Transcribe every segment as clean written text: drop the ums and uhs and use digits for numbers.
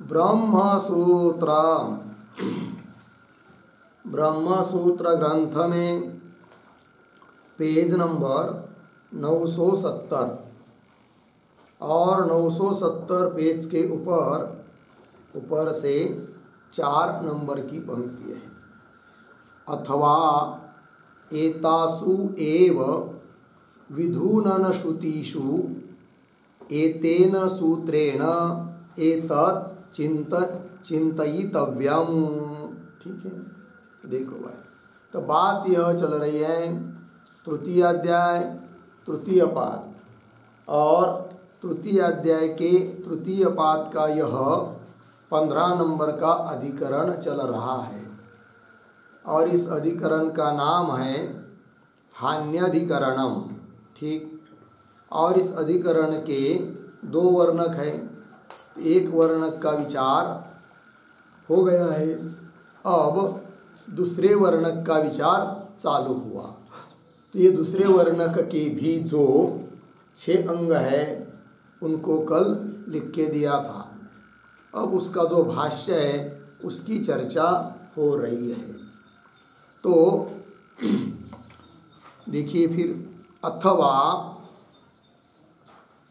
ब्रह्मसूत्र ब्रह्मसूत्र ग्रंथ में page number 970 और 970 पेज के ऊपर से 4 नंबर की पंक्ति है। अथवा एतासु एव विधूनन श्रुतिषु एतेन सूत्रेण एतत् चिंतयितव्यम। ठीक है, देखो भाई, तो बात यह चल रही है तृतीय अध्याय तृतीय पाद और तृतीय अध्याय के तृतीय पाद का यह 15 नंबर का अधिकरण चल रहा है और इस अधिकरण का नाम है हान्यधिकरणम। ठीक, और इस अधिकरण के 2 वर्णक है। एक वर्णक का विचार हो गया है, अब दूसरे वर्णक का विचार चालू हुआ। तो ये दूसरे वर्णक के भी जो 6 अंग है उनको कल लिख के दिया था। अब उसका जो भाष्य है उसकी चर्चा हो रही है। तो देखिए फिर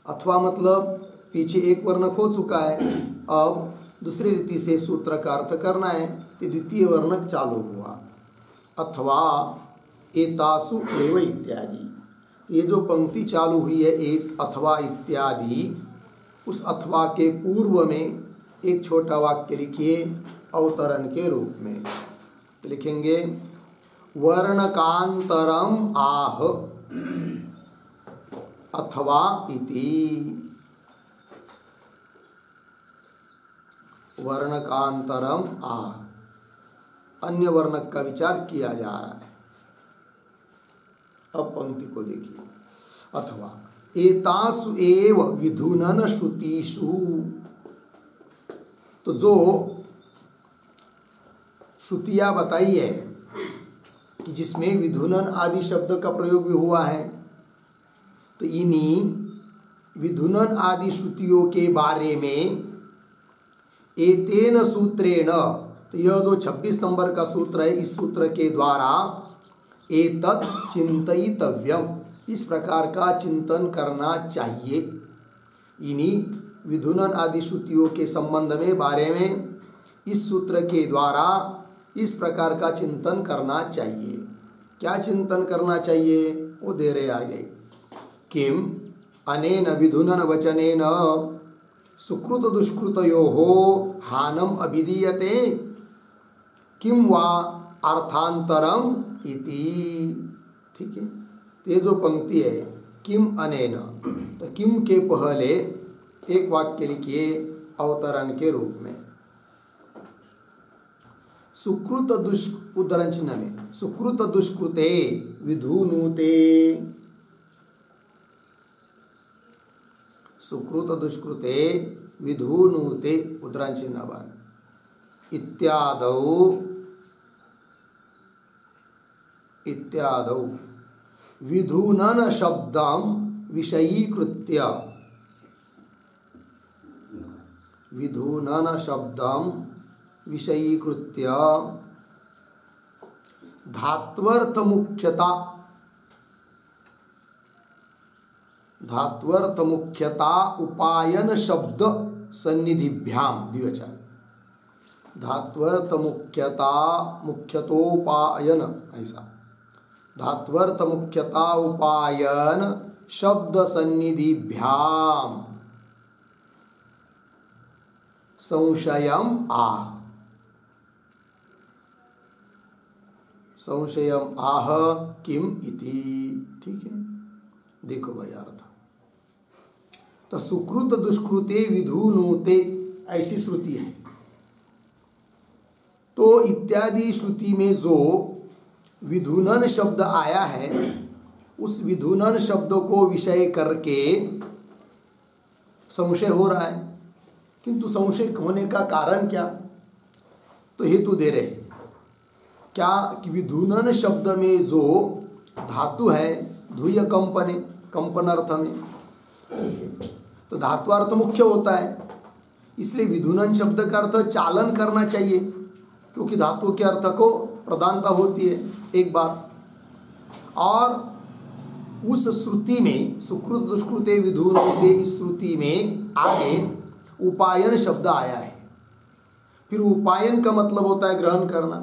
अथवा मतलब पीछे एक वर्णक हो चुका है, अब दूसरी रीति से सूत्र का अर्थ करना है कि द्वितीय वर्णक चालू हुआ। अथवा एतासु एव इत्यादि, ये जो पंक्ति चालू हुई है एक अथवा इत्यादि, उस अथवा के पूर्व में एक छोटा वाक्य लिखिए अवतरण के रूप में। तो लिखेंगे वर्णकांतरम आह अथवा इति। वर्णकांतरम आह, अन्य वर्णक का विचार किया जा रहा है। अब पंक्ति को देखिए, अथवा एतासु एव विधुनन श्रुतिषु। तो जो श्रुतियां बताई है कि जिसमें विधुनन आदि शब्द का प्रयोग भी हुआ है, तो इन्हीं विधुनन आदि श्रुतियों के बारे में एतेन सूत्रेण, तो यह जो 26 नंबर का सूत्र है, इस सूत्र के द्वारा एतत् चिंतयितव्यम, इस प्रकार का चिंतन करना चाहिए। इन्हीं विधुनन आदि श्रुतियों के संबंध में बारे में इस सूत्र के द्वारा इस प्रकार का चिंतन करना चाहिए। क्या चिंतन करना चाहिए वो दे रहे आगे। किम अनेन विधुनन वचनेन सुकृत दुष्कृतयोः हानम अभिधीयते किम वा अर्थांतरम इति। ठीक है, तो ये जो पंक्ति है किम अनेन, तो किम के पहले एक वाक्य लिखिए अवतरण के रूप में। सुकृत उद्धरण चिन्ह में सुकृत दुष्कृते विधुनुते, सुकृत दुष्कृते विधुनुते उद्धरण चिन्ह बन इत्यादौ विधुनन शब्दम विषयीकृत्य, विधुनन शब्दम विषयीकृत्य धात्वर्थ मुख्यता उपायन शब्द सन्निधिभ्याम द्विवचन। धात्वर्थ मुख्यतोपायन, ऐसा धात्वर्थ मुख्यता उपायन शब्द सन्निधिभ्याम संशयम आह, संशयम आह किम इति। ठीक है, देखो भाई अर्थ। तो सुकृत दुष्कृते विधुनुते ऐसी श्रुति है। तो इत्यादि श्रुति में जो विधुनन शब्द आया है, उस विधुनन शब्द को विषय करके संशय हो रहा है। किंतु संशय होने का कारण क्या, तो हेतु दे रहे हैं क्या कि विधुनन शब्द में जो धातु है धुय कंपने, कंपन अर्थ में, तो धातु अर्थ मुख्य होता है। इसलिए विधुनन शब्द का अर्थ चालन करना चाहिए, क्योंकि धातु के अर्थ को प्रधानता होती है, एक बात। और उस श्रुति में सुकृत दुष्कृते विधुनोते, इस श्रुति में आगे उपायन शब्द आया है। फिर उपायन का मतलब होता है ग्रहण करना,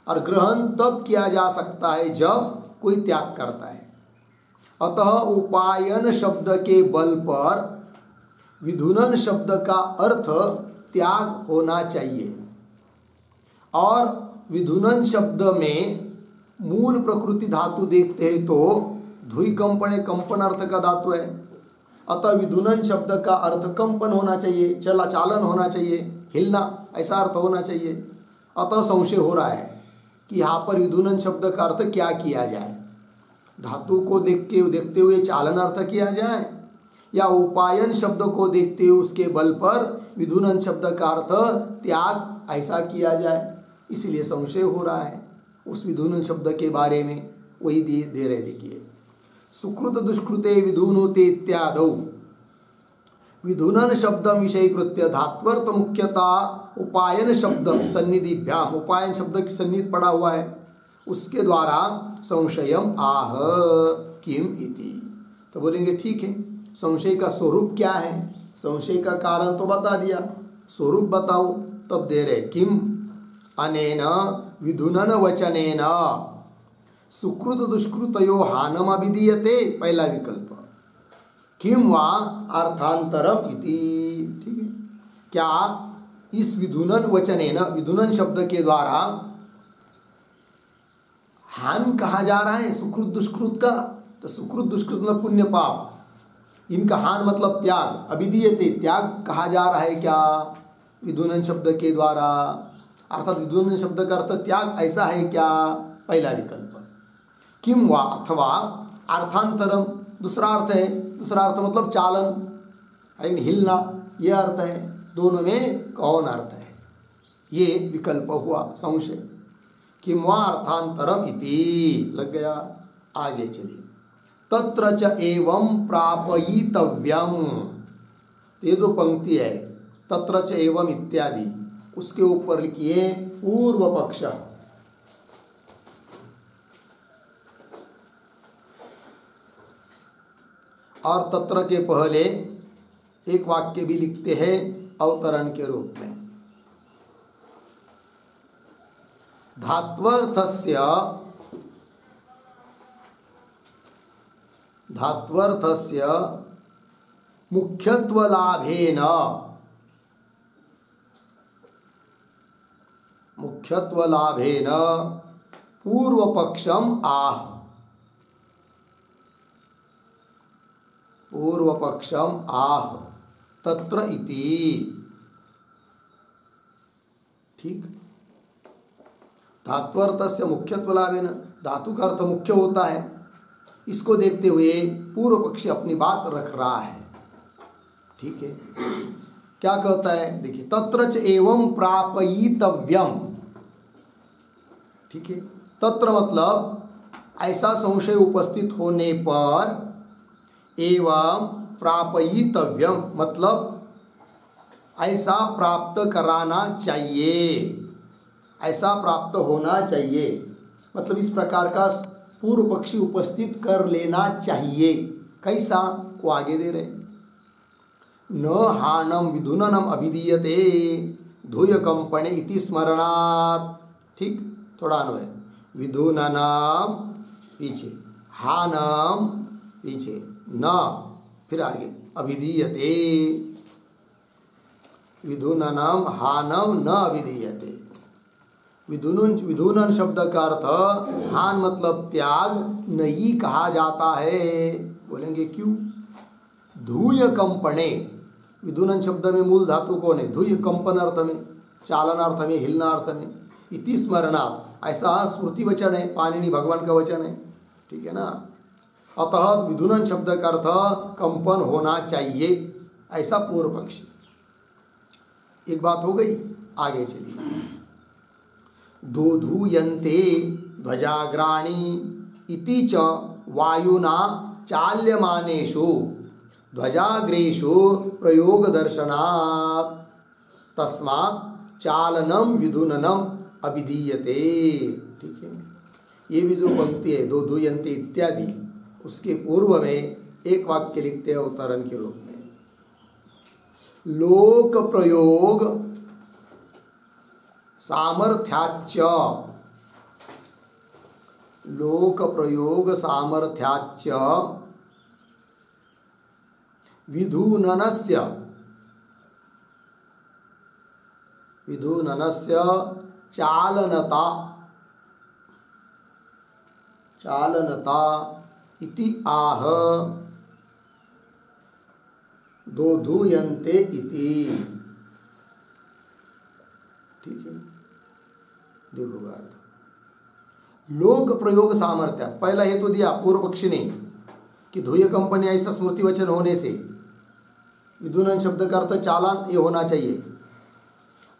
और ग्रहण तब किया जा सकता है जब कोई त्याग करता है। अतः उपायन शब्द के बल पर विधुनन शब्द का अर्थ त्याग होना चाहिए। और विधुनन शब्द में मूल प्रकृति धातु देखते हैं तो धुई कंपने, कंपन अर्थ का धातु है। अतः विधुनन शब्द का अर्थ कंपन होना चाहिए, चला चालन होना चाहिए, हिलना, ऐसा अर्थ होना चाहिए। अतः संशय हो रहा है कि यहाँ पर विधुनन शब्द का अर्थ क्या किया जाए, धातु को देखते हुए चालन अर्थ किया जाए, या उपायन शब्द को देखते हुए उसके बल पर विधुनन शब्द का अर्थ त्याग ऐसा किया जाए। इसलिए संशय हो रहा है उस विधुनन शब्द के बारे में। वही दे रहे, देखिए, सुकृत दुष्कृते विधुनोते इत्यादौ विधुनन शब्द विषयीकृत्य धात्वर्थ मुख्यता उपायन शब्द सन्निधिभ्याम, उपायन शब्द की सन्निधि पड़ा हुआ है, उसके द्वारा संशयम आह किम इति। तो बोलेंगे ठीक है, संशय का स्वरूप क्या है, संशय का कारण तो बता दिया, स्वरूप बताओ। तब दे रहे किम अनेन विधुनन वचनेन सुकृत दुष्कृतयो हानम अभिधीयते, पहला विकल्प। किम वा अर्थांतरम इति, ठीक है, क्या इस विधुनन वचनेन, विधुनन शब्द के द्वारा हान कहा जा रहा है सुकृत दुष्कृत का। तो सुकृत दुष्कृत मतलब पुण्य पाप, इनका हान मतलब त्याग, अभिधीयते त्याग कहा जा रहा है क्या विधुनन शब्द के द्वारा, अर्थात विधुनन शब्द का अर्थ त्याग ऐसा है क्या, पहला विकल्प। किम वा अथवा अर्थांतरम, दूसरा अर्थ है, दूसरा अर्थ मतलब चालन, हिलना, यह अर्थ है। दोनों में कौन अर्थ है, ये विकल्प हुआ संशय। किम वा अर्थांतरम इति लग गया। आगे चलिए, तत्र च एवं प्रापयितव्यम, ये जो पंक्ति है तत्र च एवं इत्यादि, उसके ऊपर लिखिए पूर्व पक्ष, और तत्र के पहले एक वाक्य भी लिखते हैं अवतरण के रूप में। धात्वर्थस्य मुख्यत्वलाभेन पूर्वपक्षम आह, पूर्वपक्षम आह तत्र इति, ठीक। धात्वर्थस्य मुख्यत्वलाभेन, धातु का अर्थ मुख्य होता है, इसको देखते हुए पूर्व पक्षी अपनी बात रख रहा है, ठीक है। क्या कहता है, देखिए, तत्र च एवं प्रापयितव्यम, ठीक है। तत्र मतलब ऐसा संशय उपस्थित होने पर, एवं प्रापयितव्यम मतलब ऐसा प्राप्त कराना चाहिए, ऐसा प्राप्त होना चाहिए, मतलब इस प्रकार का पूर्व पक्षी उपस्थित कर लेना चाहिए। कैसा, वो आगे दे रहे, न हानम विधुननम अभिधीयते धूय कंपने इति स्मरणात्, ठीक। थोड़ा अन्वय, विधुननम पीछे, हानम पीछे, न फिर आगे, अभिधीयते, विधुननम हानम न अभिधीयते। विधुनन शब्द का अर्थ हान मतलब त्याग नहीं कहा जाता है। बोलेंगे क्यों, धूय कंपने, विधुनन शब्द में मूल धातु कौन है, धूय, कंपन अर्थ में, चालन अर्थ में, हिलना अर्थ में, इति स्मरणात्, ऐसा स्मृति वचन है, पाणिनि भगवान का वचन है, ठीक है ना। अतः विधुनन शब्द का अर्थ कंपन होना चाहिए, ऐसा पूर्व पक्षी। एक बात हो गई, आगे चलिए। दोधूयन्ते ध्वजाग्राणी इति च वायुना चाल्यमानेषु ध्वजाग्रेषु प्रयोग दर्शनात्, तस्मात् चालनम विधुननम अभिधीयते। ठीक है, ये भी जो पंक्ति है दो धुयंते इत्यादि, उसके पूर्व में एक वाक्य लिखते हैं अवतरण के रूप में, लोक प्रयोग सामर्थ्याच्च, लोक प्रयोग सामर्थ्याच्च विधुननस्य चालनता इति आह दोधूयन्ते इति। ठीक है, देखो अर्थ, लोक प्रयोग सामर्थ्य, पहला हेतु दिया पूर्व पक्षी ने कि धुय कंपनी ऐसा स्मृति वचन होने से विधुनन शब्द का अर्थ चालान ये होना चाहिए,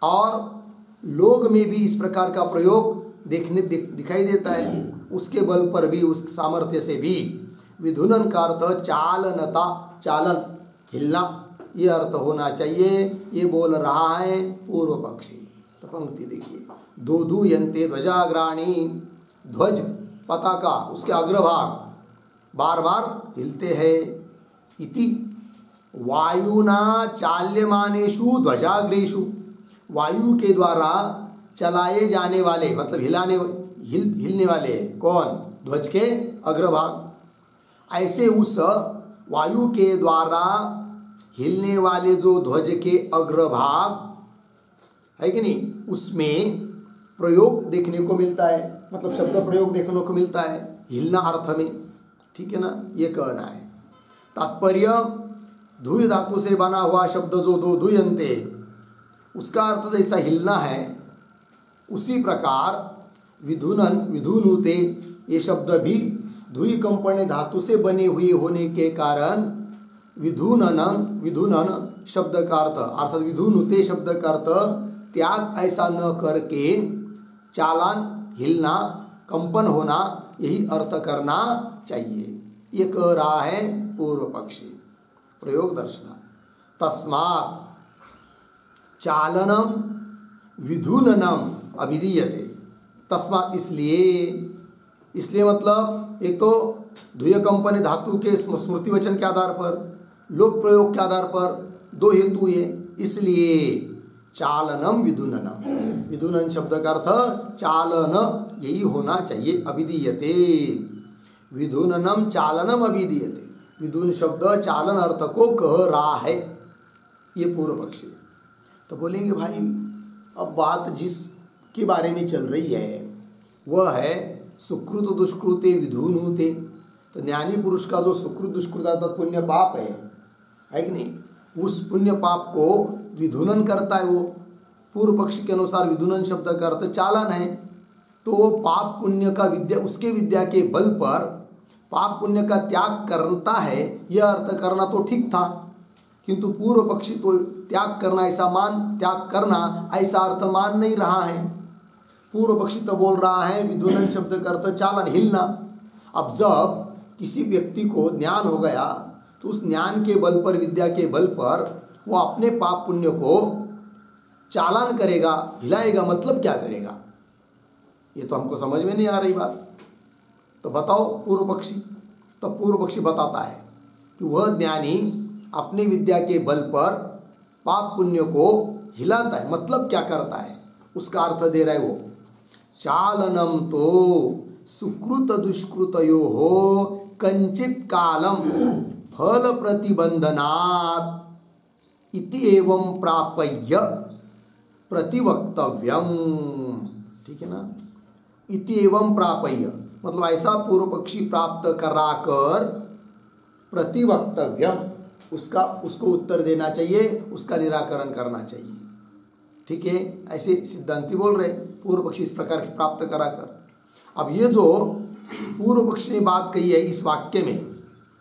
और लोग में भी इस प्रकार का प्रयोग दिखाई देता है, उसके बल पर भी, उस सामर्थ्य से भी विधुनन का अर्थ चालनता, चालन, हिलना, ये अर्थ होना चाहिए। ये बोल रहा है पूर्व पक्षी। तो पंक्ति देखिए, दोधूयन्ते ध्वजाग्राणी, ध्वज पताका उसके अग्रभाग बार बार हिलते हैं, इति वायुना चाल्यमानेषु ध्वजाग्रेषु, वायु के द्वारा चलाए जाने वाले, मतलब हिलने वाले हैं कौन, ध्वज के अग्रभाग। ऐसे उस वायु के द्वारा हिलने वाले जो ध्वज के अग्रभाग है कि नहीं, उसमें प्रयोग देखने को मिलता है, मतलब शब्द प्रयोग देखने को मिलता है हिलना अर्थ में। ठीक है ना, ये कहना है। तात्पर्य, धुय धातु से बना हुआ शब्द जो दो धुयंते, उसका अर्थ जैसा हिलना है, उसी प्रकार विधुनन, विधुनुते, ये शब्द भी धुय कंपनी धातु से बने हुए होने के कारण विधुनन शब्द का अर्थ, अर्थात विधुनुते शब्द का अर्थ त्याग ऐसा न करके चालान, हिलना, कंपन होना, यही अर्थ करना चाहिए। ये कह रहा है पूर्व पक्षी। प्रयोग दर्शना, तस्मात् चालनम विधुननम अभिधीयते, तस्मात् इसलिए मतलब एक तो धुय कंपनी धातु के स्मृति वचन के आधार पर, लोक प्रयोग के आधार पर, दो हेतु ये, इसलिए चालनम विधुननम, विधुनन शब्द का अर्थ चालन, यही होना चाहिए। अभिधीयते, विधुननम चालनम अभिधीयते, विधुन शब्द चालन अर्थ को कह रहा है ये पूर्व पक्षी। तो बोलेंगे भाई अब बात जिसके बारे में चल रही है वह है सुकृत दुष्कृते विधुनुते। तो ज्ञानी पुरुष का जो सुकृत दुष्कृत अर्थात पुण्य पाप है कि नहीं, उस पुण्य पाप को विधुनन करता है वो। पूर्व पक्षी के अनुसार विधुनन शब्द का अर्थ चालन है, तो वो पाप पुण्य का विद्या, उसके विद्या के बल पर पाप पुण्य का त्याग करता है, यह अर्थ करना तो ठीक था, किंतु पूर्व पक्षी तो त्याग करना ऐसा अर्थ मान नहीं रहा है। पूर्व पक्षी तो बोल रहा है विधुनन शब्द का अर्थ चालन, हिलना। अब जब किसी व्यक्ति को ज्ञान हो गया तो उस ज्ञान के बल पर, विद्या के बल पर वो अपने पाप पुण्य को चालान करेगा, हिलाएगा, मतलब क्या करेगा, ये तो हमको समझ में नहीं आ रही बात। तो बताओ पूर्व पक्षी। तो पूर्व पक्षी बताता है कि वह ज्ञानी अपनी विद्या के बल पर पाप पुण्य को हिलाता है, मतलब क्या करता है, उसका अर्थ दे रहा है वो। चालनम तो सुकृत दुष्कृतयो हो कंचित कालम फल प्रतिबंधनात् इति एवं प्राप्य प्रतिवक्तव्यम। ठीक है ना, इति एवं प्राप्य मतलब ऐसा पूर्व पक्षी प्राप्त कराकर प्रतिवक्तव्यम, उसको उत्तर देना चाहिए, उसका निराकरण करना चाहिए। ठीक है, ऐसे सिद्धांति बोल रहे पूर्व पक्षी इस प्रकार की प्राप्त कराकर। अब ये जो पूर्व पक्षी ने बात कही है इस वाक्य में,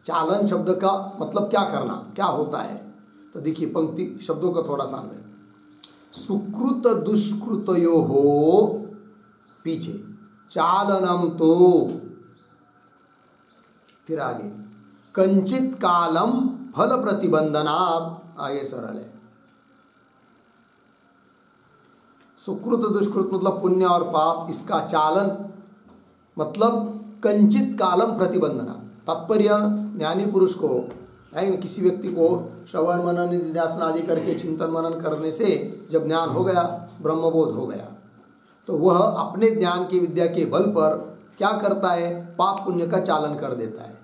चालन शब्द का मतलब क्या करना, क्या होता है, तो देखिए पंक्ति शब्दों का थोड़ा सा अन्वय। सुकृत दुष्कृतयो हो, पीछे चालनम तो, फिर आगे कंचित कालम फल प्रतिबंधनात्, आगे सरल है। सुकृत दुष्कृत मतलब पुण्य और पाप, इसका चालन मतलब कंचित कालम प्रतिबंधना। तात्पर्य ज्ञानी पुरुष को है ना, किसी व्यक्ति को श्रवण मनन निध्यासन आदि करके चिंतन मनन करने से जब ज्ञान हो गया, ब्रह्मबोध हो गया, तो वह अपने ज्ञान की विद्या के बल पर क्या करता है, पाप पुण्य का चालन कर देता है।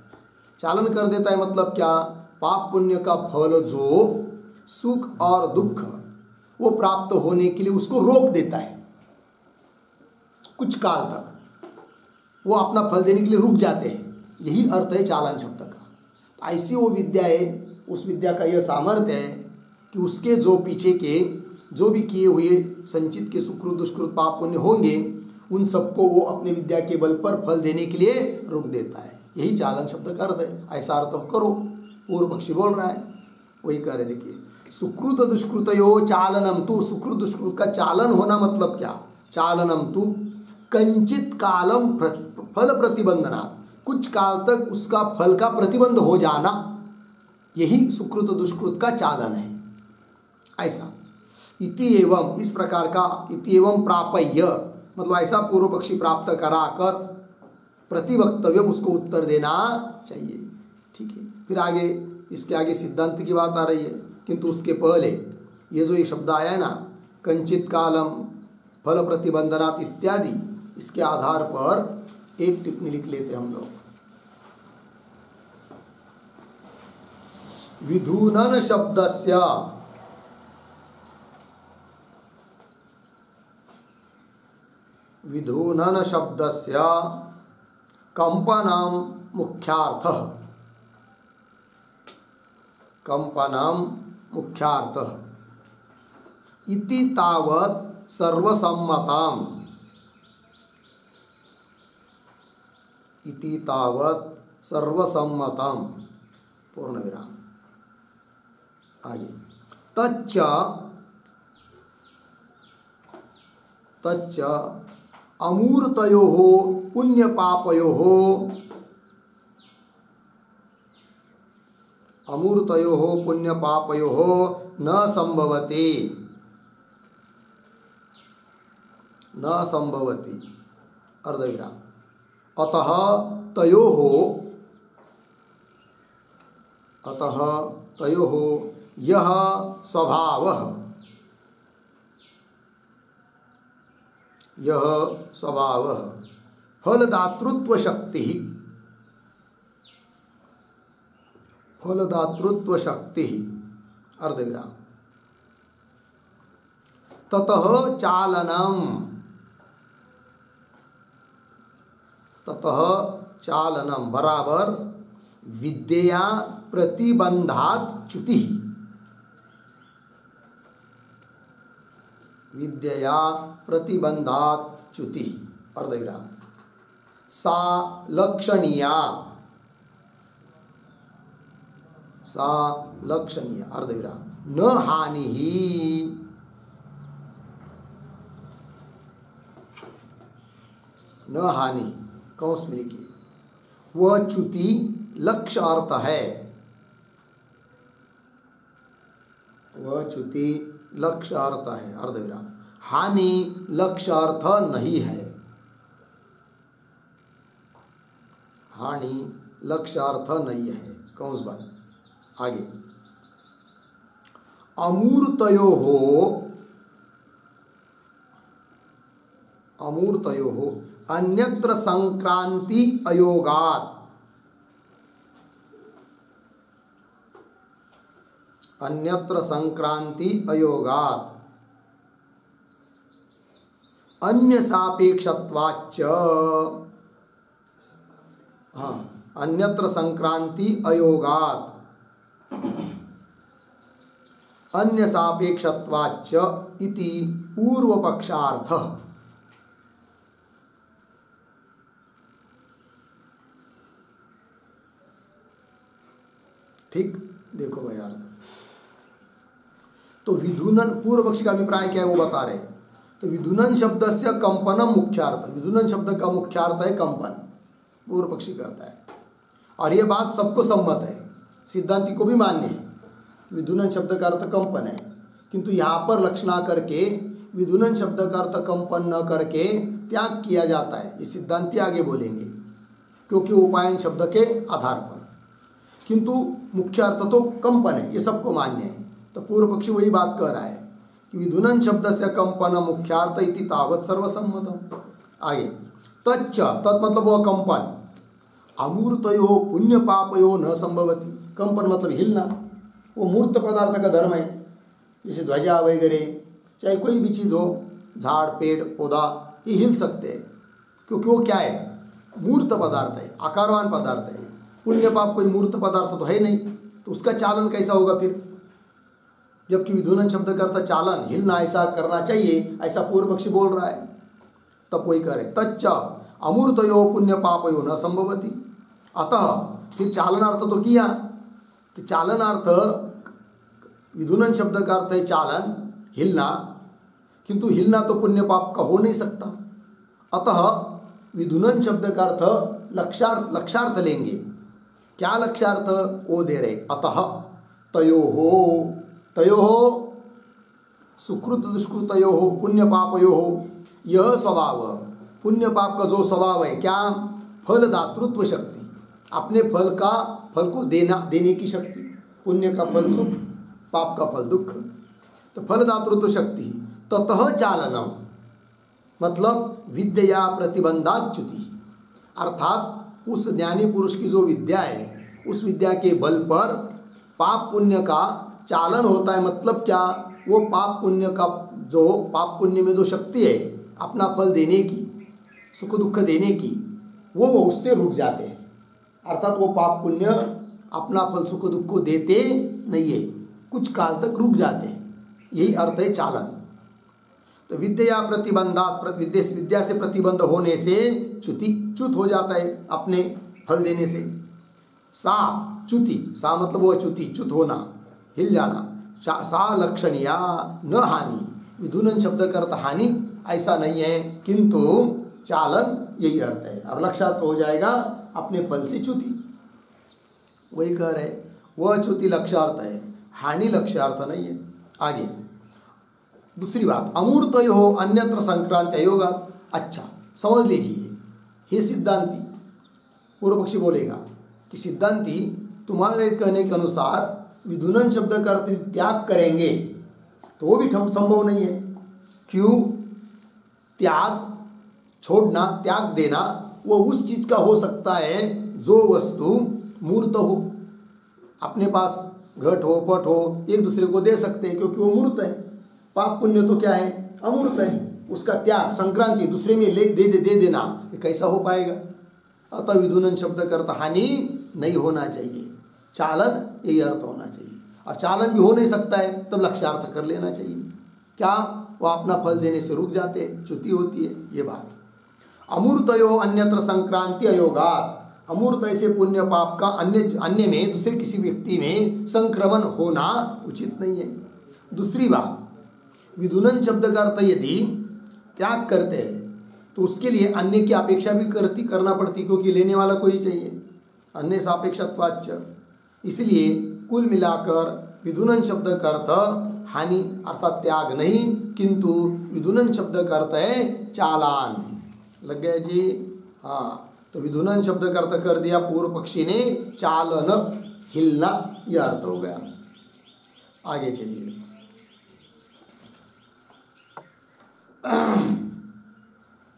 चालन कर देता है मतलब क्या, पाप पुण्य का फल जो सुख और दुख वो प्राप्त होने के लिए उसको रोक देता है कुछ काल तक, वो अपना फल देने के लिए रुक जाते हैं। यही अर्थ है चालन शब्द का। तो ऐसी वो विद्या है, उस विद्या का यह सामर्थ्य है कि उसके जो पीछे के जो भी किए हुए संचित के सुकृत दुष्कृत पाप पुण्य होंगे, उन सबको वो अपने विद्या के बल पर फल देने के लिए रोक देता है। यही चालन शब्द का अर्थ है। ऐसा अर्थ करो, पूर्व पक्षी बोल रहा है, वही कह रहे। देखिए, सुकृत दुष्कृतयो चालनम तु, सुकृत दुष्कृत का चालन होना मतलब क्या, चालनम तु कंचित कालम फल प्रतिबंधना, कुछ काल तक उसका फल का प्रतिबंध हो जाना, यही सुकृत दुष्कृत का चालन है। ऐसा इति एवं, इस प्रकार का, इति एवं प्रापय्य मतलब ऐसा पूर्व पक्षी प्राप्त कराकर प्रतिवक्तव्य, उसको उत्तर देना चाहिए। ठीक है, फिर आगे इसके आगे सिद्धांत की बात आ रही है, किंतु उसके पहले ये जो ये शब्द आया है ना, कंचित कालम फल प्रतिबंधनात् इत्यादि, इसके आधार पर एक टिप्पणी लिख लेते हम लोग। विधूनन शब्दस्य विधूनन शब्दस्य कंपनम मुख्यार्थः, कंपनम मुख्यार्थः इति तावत् सर्वसम्मतम्, इति तावत् सर्वसम्मतम् पूर्ण विराम। आगे तच्च तच्च अमूर्तयोः पुण्यपापयोः, अमूर्तयोः पुण्यपापयोः न संभवति, न संभवति अर्धविराम। अतः तयोः, अतः तयोः यह स्वभावः, यह स्वभावः फलदातृत्व शक्ति, फलदातृत्व शक्ति अर्धविराम। ततः चालनम, ततः चालनम बराबर विद्या प्रतिबंधात् च्युति, विद्या प्रतिबंधात् च्युति अर्धविराम। सा लक्षणीया, सा लक्षणीया अर्धविराम। न हानि ही, न हानि कौंस में लिखिए, वह च्युति लक्ष्य अर्थ है, वह च्युति लक्ष्य अर्थ है अर्धविराम। हानि लक्ष्य अर्थ नहीं है, हानि लक्ष्य अर्थ नहीं है कौन सी बात। आगे अमूर्तयोः, अमूर्तयोः अन्यत्र संक्रांति अयोगात्, अन्यत्र संक्रांति अयोगात् अन्य सापेक्षत्वाच्च, हाँ अन्यत्र संक्रांति अयोगात् अन्य सापेक्षत्वाच्च इति पूर्व पक्षार्थः। ठीक, देखो भाई यार, तो विधुनन पूर्व पक्ष का अभिप्राय क्या है वो बता रहे हैं। तो विधुनन शब्द से कंपनम मुख्यार्थ, विधुनन शब्द का मुख्यार्थ है कंपन, पूर्व पक्षी कहता है। और ये बात सबको सम्मत है, सिद्धांति को भी मान्य है, विधुनन शब्द का अर्थ कंपन है। किंतु यहाँ पर लक्षणा करके विधुनन शब्द का अर्थ कंपन न करके त्याग किया जाता है, ये सिद्धांती आगे बोलेंगे, क्योंकि उपायन शब्द के आधार पर। किंतु मुख्य अर्थ तो कंपन है, ये सबको मान्य है। तो पूर्व पक्षी वही बात कह रहा है कि विधुनन शब्द से कंपन मुख्यार्थ इति तावत सर्वसम्मतम। आगे तच्च, तत् मतलब वह कंपन, अमूर्तयो पुण्य पापयो न संभवती। कंपन मतलब हिलना, वो मूर्त पदार्थ का धर्म है, जैसे ध्वजा वगैरह, चाहे कोई भी चीज़ हो, झाड़ पेड़ पौधा, ये हिल सकते हैं, क्योंकि वो क्या है, मूर्त पदार्थ है, आकारवान पदार्थ है। पुण्य पाप कोई मूर्त पदार्थ तो है नहीं, तो उसका चालन कैसा होगा फिर? जबकि विधुनन शब्द का अर्थ चालन, हिलना, ऐसा करना चाहिए, ऐसा पूर्व पक्षी बोल रहा है। तब कोई करे तच्च अमूर्तयो पुण्य पापयो न संभवती। अतः फिर चालनार्थ तो किया, तो चालनार्थ विधुनन शब्द का अर्थ है चालन, हिलना, किंतु हिलना तो पुण्य पाप का हो नहीं सकता। अतः विधुनन शब्द का अर्थ लक्ष्यार्थ लेंगे। क्या लक्ष्यार्थ वो दे रहे? अतः तयोः सुकृत दुष्कृतयोः पुण्य पापयोः यह स्वभाव, पुण्य पाप का जो स्वभाव है, क्या? फलदातृत्व शक्ति, अपने फल को देने की शक्ति। पुण्य का फल सुख, पाप का फल दुख, तो फलदातृत्व शक्ति। ततः चालनम मतलब विद्या प्रतिबंधाच्युति, अर्थात उस ज्ञानी पुरुष की जो विद्या है, उस विद्या के बल पर पाप पुण्य का चालन होता है। मतलब क्या? वो पाप पुण्य का, जो पाप पुण्य में जो शक्ति है अपना फल देने की, सुख दुख देने की, वो उससे रुक जाते हैं। अर्थात वो पाप पुण्य अपना फल सुख दुख को देते नहीं है, कुछ काल तक रुक जाते हैं, यही अर्थ है चालन। तो विद्या प्रतिबंधात, विद्या से प्रतिबंध होने से च्युत हो जाता है अपने फल देने से। सा च्युति, सा मतलब वो च्युत होना, हिल जाना। सा लक्षणीया न हानि, विधुनन शब्द का अर्थ हानि ऐसा नहीं है, किंतु चालन यही अर्थ है। अब लक्ष्यार्थ हो जाएगा अपने फल से च्युति, वही कह रहे, वह च्युति लक्ष्यार्थ है, हानि लक्ष्यार्थ नहीं है। आगे दूसरी बात, अमूर्तयो अन्यत्र संक्रांति अयोगा। अच्छा समझ लीजिए, हे सिद्धांती, पूर्व पक्षी बोलेगा कि सिद्धांती तुम्हारे कहने के अनुसार विधुनन शब्द का अर्थ त्याग करेंगे तो वो भी संभव नहीं है। क्यों? त्याग छोड़ना, त्याग देना, वो उस चीज का हो सकता है जो वस्तु मूर्त हो। अपने पास घट हो पट हो, एक दूसरे को दे सकते हैं क्योंकि वो मूर्त है। पाप पुण्य तो क्या है? अमूर्त है, उसका त्याग संक्रांति दूसरे में दे देना, ये कैसा हो पाएगा? अतः विधुनन शब्द का अर्थ हानि नहीं होना चाहिए, चालन यही अर्थ होना चाहिए। और चालन भी हो नहीं सकता है तब लक्ष्यार्थ कर लेना चाहिए। क्या? वो अपना फल देने से रुक जाते हैं, च्युति होती है, ये बात। अमूर्तयो अन्यत्र संक्रांति अयोगात, अमूर्त ऐसे पुण्य पाप का अन्य में, दूसरे किसी व्यक्ति में संक्रमण होना उचित नहीं है। दूसरी बात, विधुनन शब्द का अर्थ यदि त्याग करते हैं तो उसके लिए अन्य की अपेक्षा भी करना पड़ती, क्योंकि लेने वाला कोई चाहिए, अन्य सापेक्षत्वाच्च। इसलिए कुल मिलाकर विधुनन शब्द का अर्थ हानि अर्थात त्याग नहीं, किंतु विधुनन शब्द का अर्थ है चालान। लग गया जी? हाँ, तो विधुनन शब्द का अर्थ कर दिया पूर्व पक्षी ने चालन, हिलना, यह अर्थ हो गया। आगे चलिए,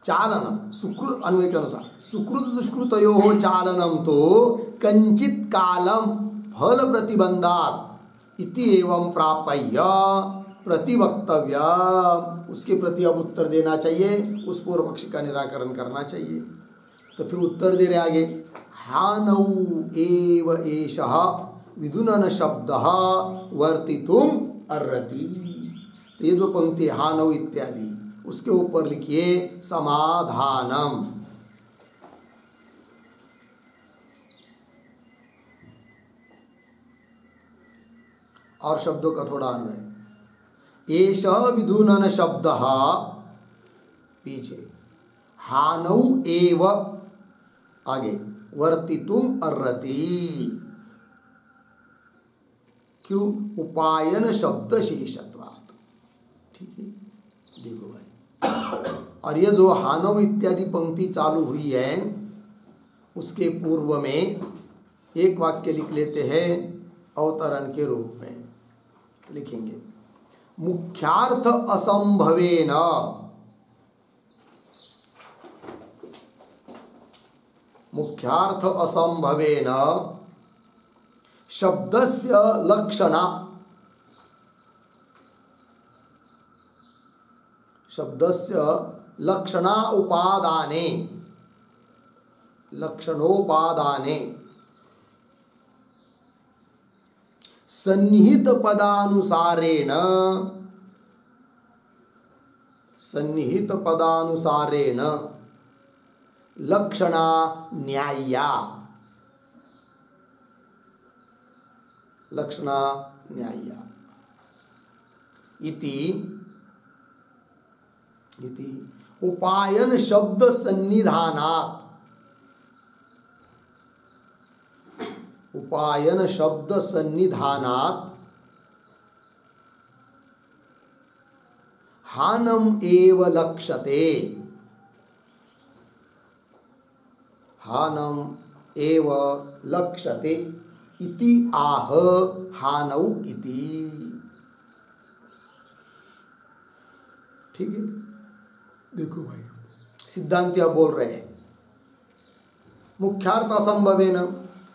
चालनम सुकृत अन्वय के अनुसार, सुकृत दुष्कृतयो चालनम तो कंचित कालम फल प्रतिबंधात इति एवं प्राप्य प्रतिवक्तव्य, उसके प्रति अब उत्तर देना चाहिए, उस पूर्व पक्षी का निराकरण करना चाहिए। तो फिर उत्तर दे रहे आगे, हानौ एव एषः विधुनन शब्दः वर्तितुम अर्हति। तो ये जो पंक्ति हानौ इत्यादि, उसके ऊपर लिखिए समाधानम। और शब्दों का थोड़ा अन्वय, एषः विधुनन शब्दः पीछे, हानौ एव आगे, वर्तितुम अर्हति। क्यों? उपायन शब्द शेषत्वात्। ठीक है, देखो भाई, और ये जो हानव इत्यादि पंक्ति चालू हुई है उसके पूर्व में एक वाक्य लिख लेते हैं अवतरण के रूप में। लिखेंगे मुख्यार्थ असंभवेन, मुख्यार्थ असंभवेन शब्दस्य लक्षणा, शब्दस्य लक्षणा उपादाने, लक्षणोपादाने सन्निहित पदानुसारेण, सन्निहित पदानुसारेण लक्षणा न्याय्या, लक्षणा न्याय्या इति उपायन शब्द सन्निधानात्, उपायन शब्द सन्निधानात् हानम एव लक्ष्यते, हानम एव लक्ष्यते इति आह हानौ इति। ठीक है, देखो भाई सिद्धांतिया बोल रहे हैं मुख्यार्थ असंभवेन,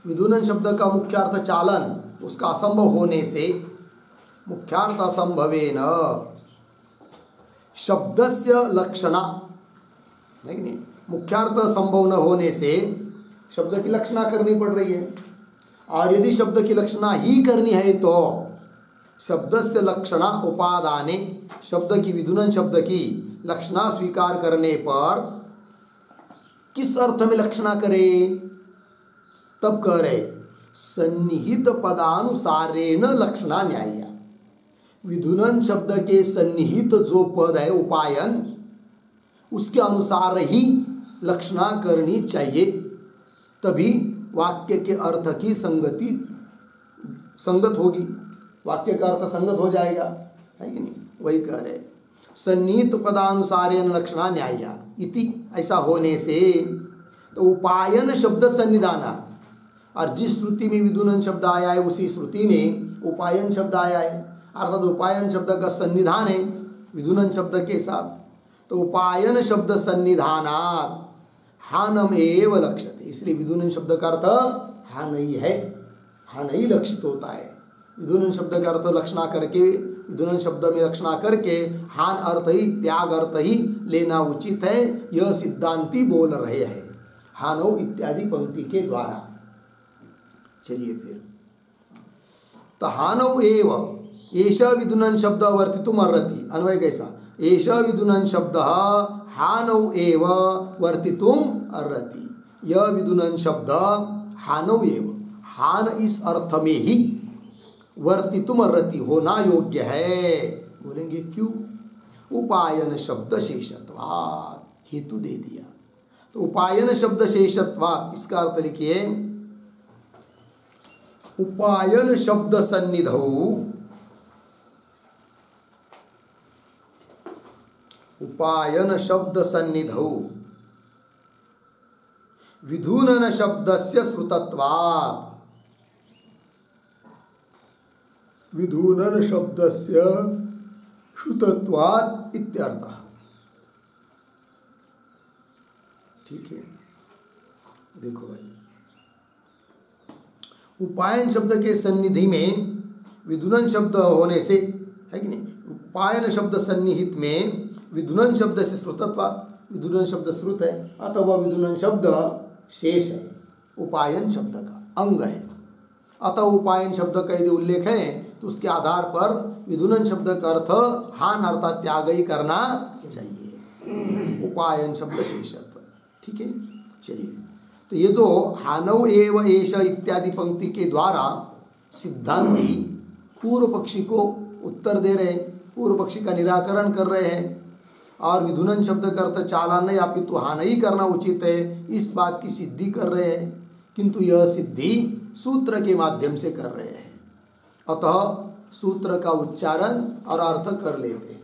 विधुनन शब्द का मुख्यार्थ चालन उसका असंभव होने से, मुख्यार्थ असंभवेन शब्दस्य लक्षणा, नहीं मुख्यार्थ संभव न होने से शब्द की लक्षणा करनी पड़ रही है, और यदि शब्द की लक्षणा ही करनी है तो शब्दस्य लक्षणा उपादाने, शब्द की विधुनन शब्द की लक्षणा स्वीकार करने पर किस अर्थ में लक्षणा करें, तब कह रहे सन्निहित पदानुसारेण लक्षणा न्याय्या, विधुनन शब्द के सन्निहित जो पद है उपायन उसके अनुसार ही लक्षणा करनी चाहिए, तभी वाक्य के अर्थ की संगति संगत होगी, वाक्य का अर्थ संगत हो जाएगा, है कि नहीं। वही कह रहे सन्निहित पदानुसारेण लक्षणा न्याय्या इति, ऐसा होने से तो उपायन शब्द सन्निधाना, और जिस श्रुति में विधुनन शब्द आया है उसी श्रुति में उपायन शब्द आया है, अर्थात उपायन शब्द का सन्निधान है विधुनन शब्द के साथ, तो उपायन शब्द सन्निधानात् हानम एव लक्ष्यते, इसलिए विधुनन शब्द का अर्थ हान ही है, हान ही लक्षित होता है। विधुनन शब्द का अर्थ लक्षणा करके, विधुनन शब्द में लक्षणा करके हान अर्थ ही, त्याग अर्थ ही लेना उचित है, यह सिद्धांती बोल रहे हैं हानौ इत्यादि पंक्ति के द्वारा। चलिए फिर, तो हानौ एव एष विधुनन शब्द वर्तितुम अर्हति, अन्वय कैसा, एष विधुनन शब्द हानौ एव वर्तितुम अर्हति, यह विधुनन शब्द हानौ एव, हान इस अर्थ में ही वर्तितुम अर्हति होना योग्य है। बोलेंगे क्यों, उपायन शब्द शेषत्वात्, हेतु दे दिया, तो उपायन शब्द शेषत्वात् इसका अर्थ लिखिए उपायन शब्द सन्निधौ, उपायन शब्द सन्निधौ विधुनन शब्दस्य श्रुतत्वात्, विधुनन शब्दस्य श्रुतत्वात् इत्यर्थः। ठीक है, देखो भाई उपायन शब्द के सन्निधि में विधुनन शब्द होने से, है कि नहीं, उपायन शब्द सन्निहित में विधुनन शब्द से श्रुतत्वात्, विधुनन शब्द श्रुत है अतः वह विधुनन शब्द शेष है, उपायन शब्द का अंग है, अतः उपायन शब्द का यदि उल्लेख है तो उसके आधार पर विधुनन शब्द का अर्थ हान अर्थात त्याग ही करना चाहिए, उपायन शब्द शेषत्व। ठीक है, चलिए, तो ये जो हानौ एव एष इत्यादि पंक्ति के द्वारा सिद्धांती पूर्व पक्षी को उत्तर दे रहे हैं, पूर्व पक्षी का निराकरण कर रहे हैं, और विधुनन शब्द का अर्थ चालान नहीं अपितु हान ही करना उचित है, इस बात की सिद्धि कर रहे हैं, किंतु यह सिद्धि सूत्र के माध्यम से कर रहे हैं, अतः सूत्र का उच्चारण और अर्थ कर लेते हैं।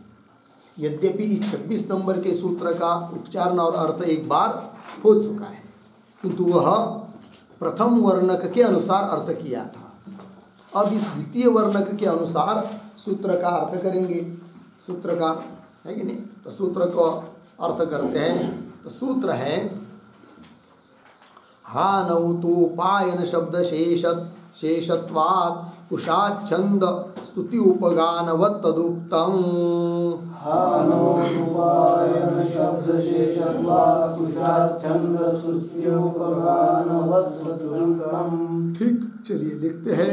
यद्यपि इस 26 नंबर के सूत्र का उच्चारण और अर्थ एक बार हो चुका है, किंतु वह प्रथम वर्णक के अनुसार अर्थ किया था। अब इस द्वितीय वर्णक के अनुसार सूत्र का अर्थ करेंगे सूत्रकार, है कि नहीं। तो सूत्र को अर्थ करते हैं। तो सूत्र है हानौ तु पायन शब्द शेषत्वात् कुशाच्छंद स्तुति उपगानवत् तदुक्तम्। हानौ तु पायन शब्द शेषत्वात् कुशाच्छंद स्तुति उपगानवत् तदुक्तम्। ठीक, चलिए देखते हैं।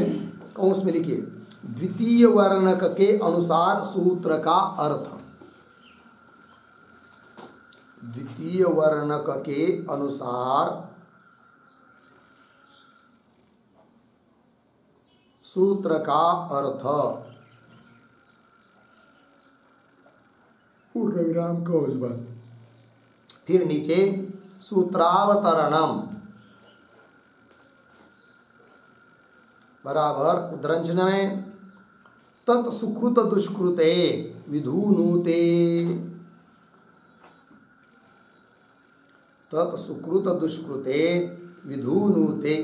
कौंस में लिखिए द्वितीय वर्णक के अनुसार सूत्र का अर्थ। द्वितीय वर्णक के अनुसार सूत्र का अर्थ। पूर्ण विराम कौंस बंद। फिर नीचे सूत्रावतरणम बराबर उद्धरण चिन्ह में तत्सुकृत दुष्कृते विधूनुते। तत्सुकृत दुष्कृते विधूनुते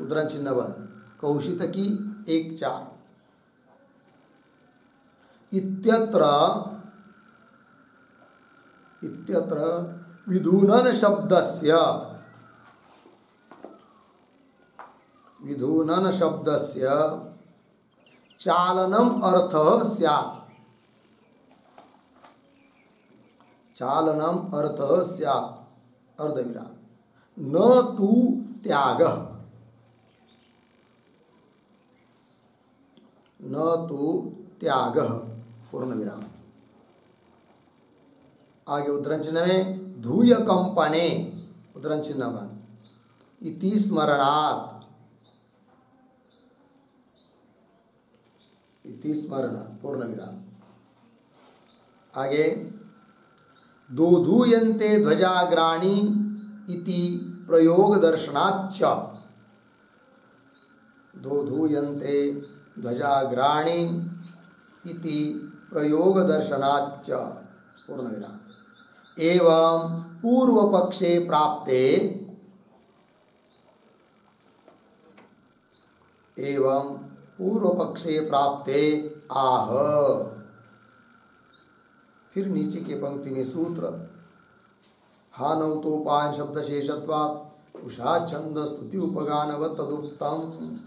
उद्धरण चिन्ह बंद। कौशित की 1-4 इत्यत्र विधूनन शब्दस्य चालनम अर्थः स्यात्। चालनम अर्थः स्यात् अर्धविराम न तु त्यागः। न तु त्यागः पूर्ण विराम। आगे उद्धरण चिन्ह में धूय कंपने उद्धरण चिन्ह बंद इति स्मरणात्। इति स्मरणात् पूर्ण विराम। आगे दोधूयन्ते ध्वजाग्राणी इति प्रयोग दर्शनाच्च। दोधूयन्ते ध्वजाग्राणी इति प्रयोग दर्शनाच्च पूर्ण विराम। एवं पूर्व पक्षे प्राप्ते आह। फिर नीचे के पंक्ति में सूत्र हानौ तो पायन शब्द शेषत्वात् उषाच्छंद स्तुति उपगानवत् तदुक्तम्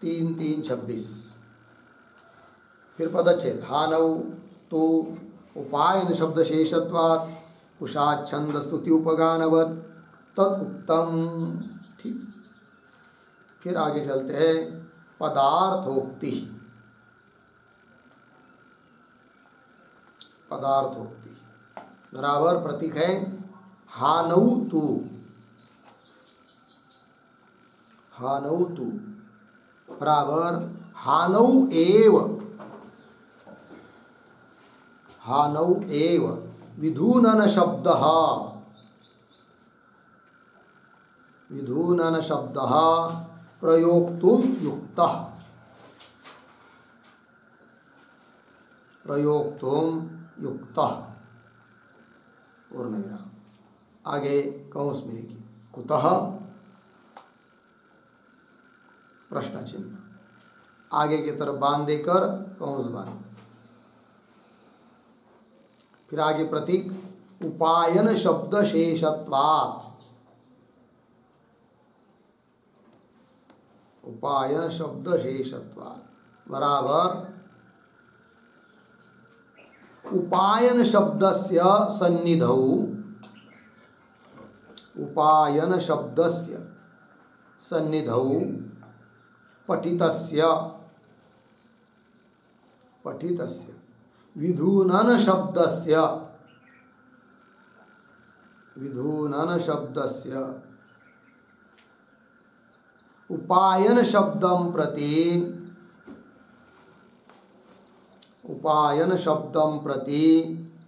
3-3-26। फिर पदच्छेद हानौ तो उपायन शब्द शेषत्वात् उषाच्छंद स्तुति उपगानवत् तदुक्तम्। ठीक, फिर आगे चलते हैं। पदार्थोक्ति। पदार्थोक्ति बराबर प्रतीक है हानौ तु। हानौ तु बराबर हानौ एव। हानौ एव विधूनन शब्दः। विधूनन शब्दः प्रयोक्तुं युक्तः। प्रयोक्तुं युक्तः पूर्ण विराम। आगे कौंस मिलेगी कुतः प्रश्न चिन्ह। आगे की तरफ बांध देकर कौंस बांध। फिर आगे प्रतीक उपायन शब्द शेषत्वात्। उपायन शब्द शेषत्वात् बराबर उपायन शब्दस्य सन्निधौ। उपायन शब्दस्य सन्निधौ पठितस्य विधूनन शब्दस्य उपायन शब्दं प्रति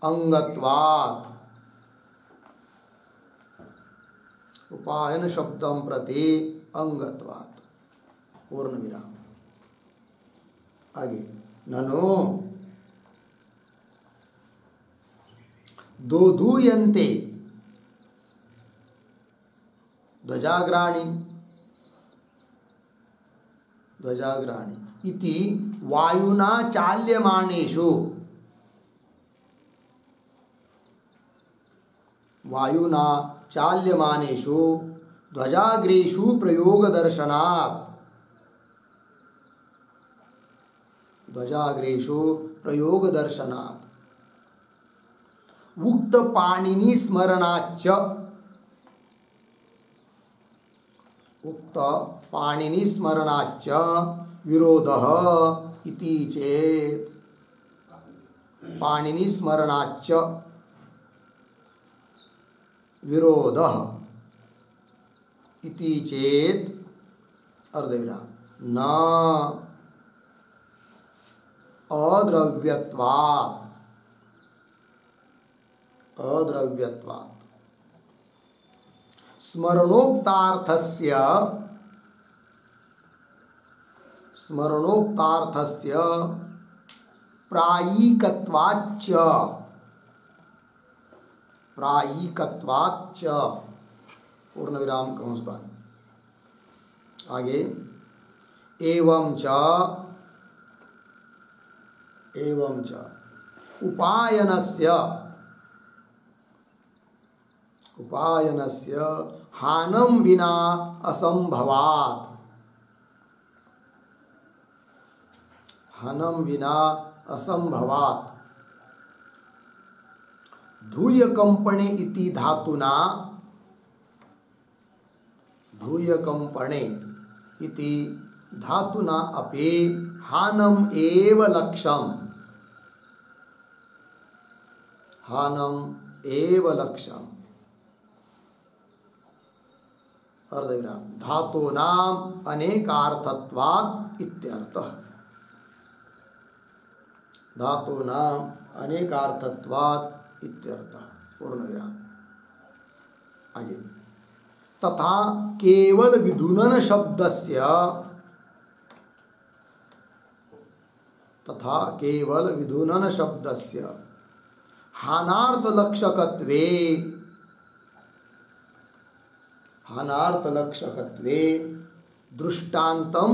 अंगत्वात्। उपायन शब्दं प्रति अंगत्वात् पूर्ण विराम। आगे ननो दोधूयन्ते ध्वजाग्राणि ध्वजाग्राणि इति वायुना चाल्यमानेषु ध्वजाग्रेषु प्रयोगदर्शनात् उक्त पाणिनि स्मरणाच्च विरोधः इति चेत् पाणिनि स्मरणाच्च विरोधः इति चेत् अर्धविराम न अद्रव्यत्वात् स्मरणोक्तार्थस्य प्रायिकत्वाच्च पूर्ण विराम कंसपान आगे एवं च उपायनस्य हानं विना असंभवात् धूयकंपणे इति धातुना अपि हानम एव लक्ष्यम अर्धविराम धातूनाम अनेकार्थत्वात् इत्यर्थः पूर्ण विराम आगे तथा केवल विधुनन शब्दस्य हानार्थलक्षकत्वे दृष्टान्तम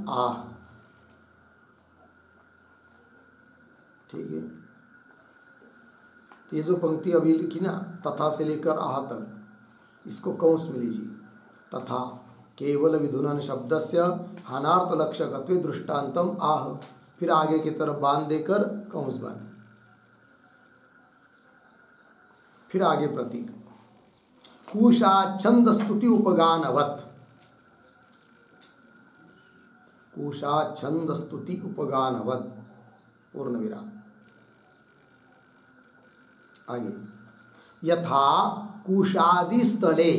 आह ठीक है। ये जो पंक्ति अभी लिखी ना तथा से लेकर आह तक इसको कौंस में लीजिए। तथा केवल विधुनन शब्दस्य हानार्थलक्षकत्वे दृष्टान्तम आह, फिर आगे की तरफ बांध देकर कौंस बांध, फिर आगे प्रतीक कुशाच्छंद स्तुति उपगानवत् पूर्ण विराम आगे यथा कुशादि स्थले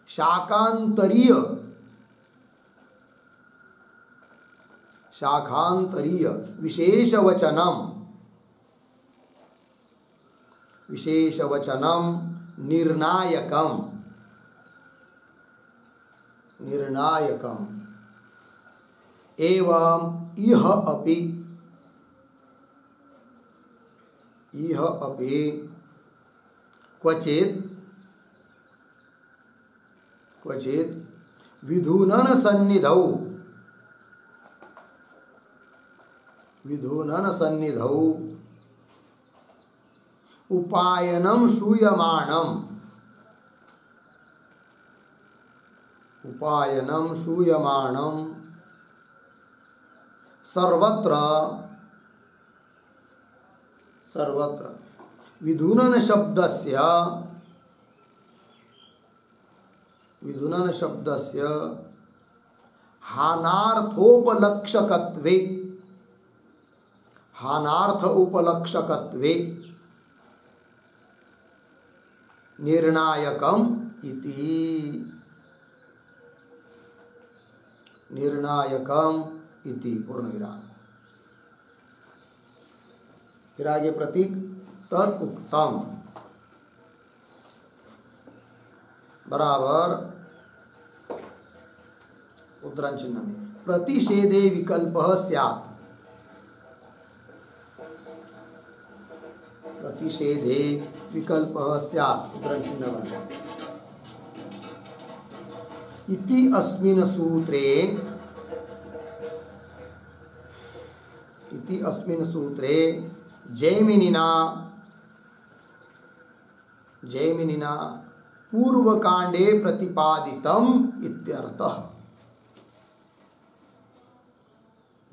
शाखांतरीय विशेषवचनम निर्णायकम एवं इह अपि क्वचित् विधुनन सन्निधौ उपायनम श्रूयमाणम सर्वत्र विधुनन शब्दस्य हानार्थ उपलक्षकत्वे निर्णायकम इति पूर्ण विराम। फिर आगे प्रतीक तद उक्तम बराबर उद्धरण चिन्ह में प्रतिषेधे विकल्पः स्यात्, प्रतिषेधे विकल्पः स्यात् उद्धरण चिन्ह बने इति अस्मिन् सूत्रे, इति अस्मिन् सूत्रे जैमिनिना पूर्वकांडे प्रतिपादितम इत्यर्थः,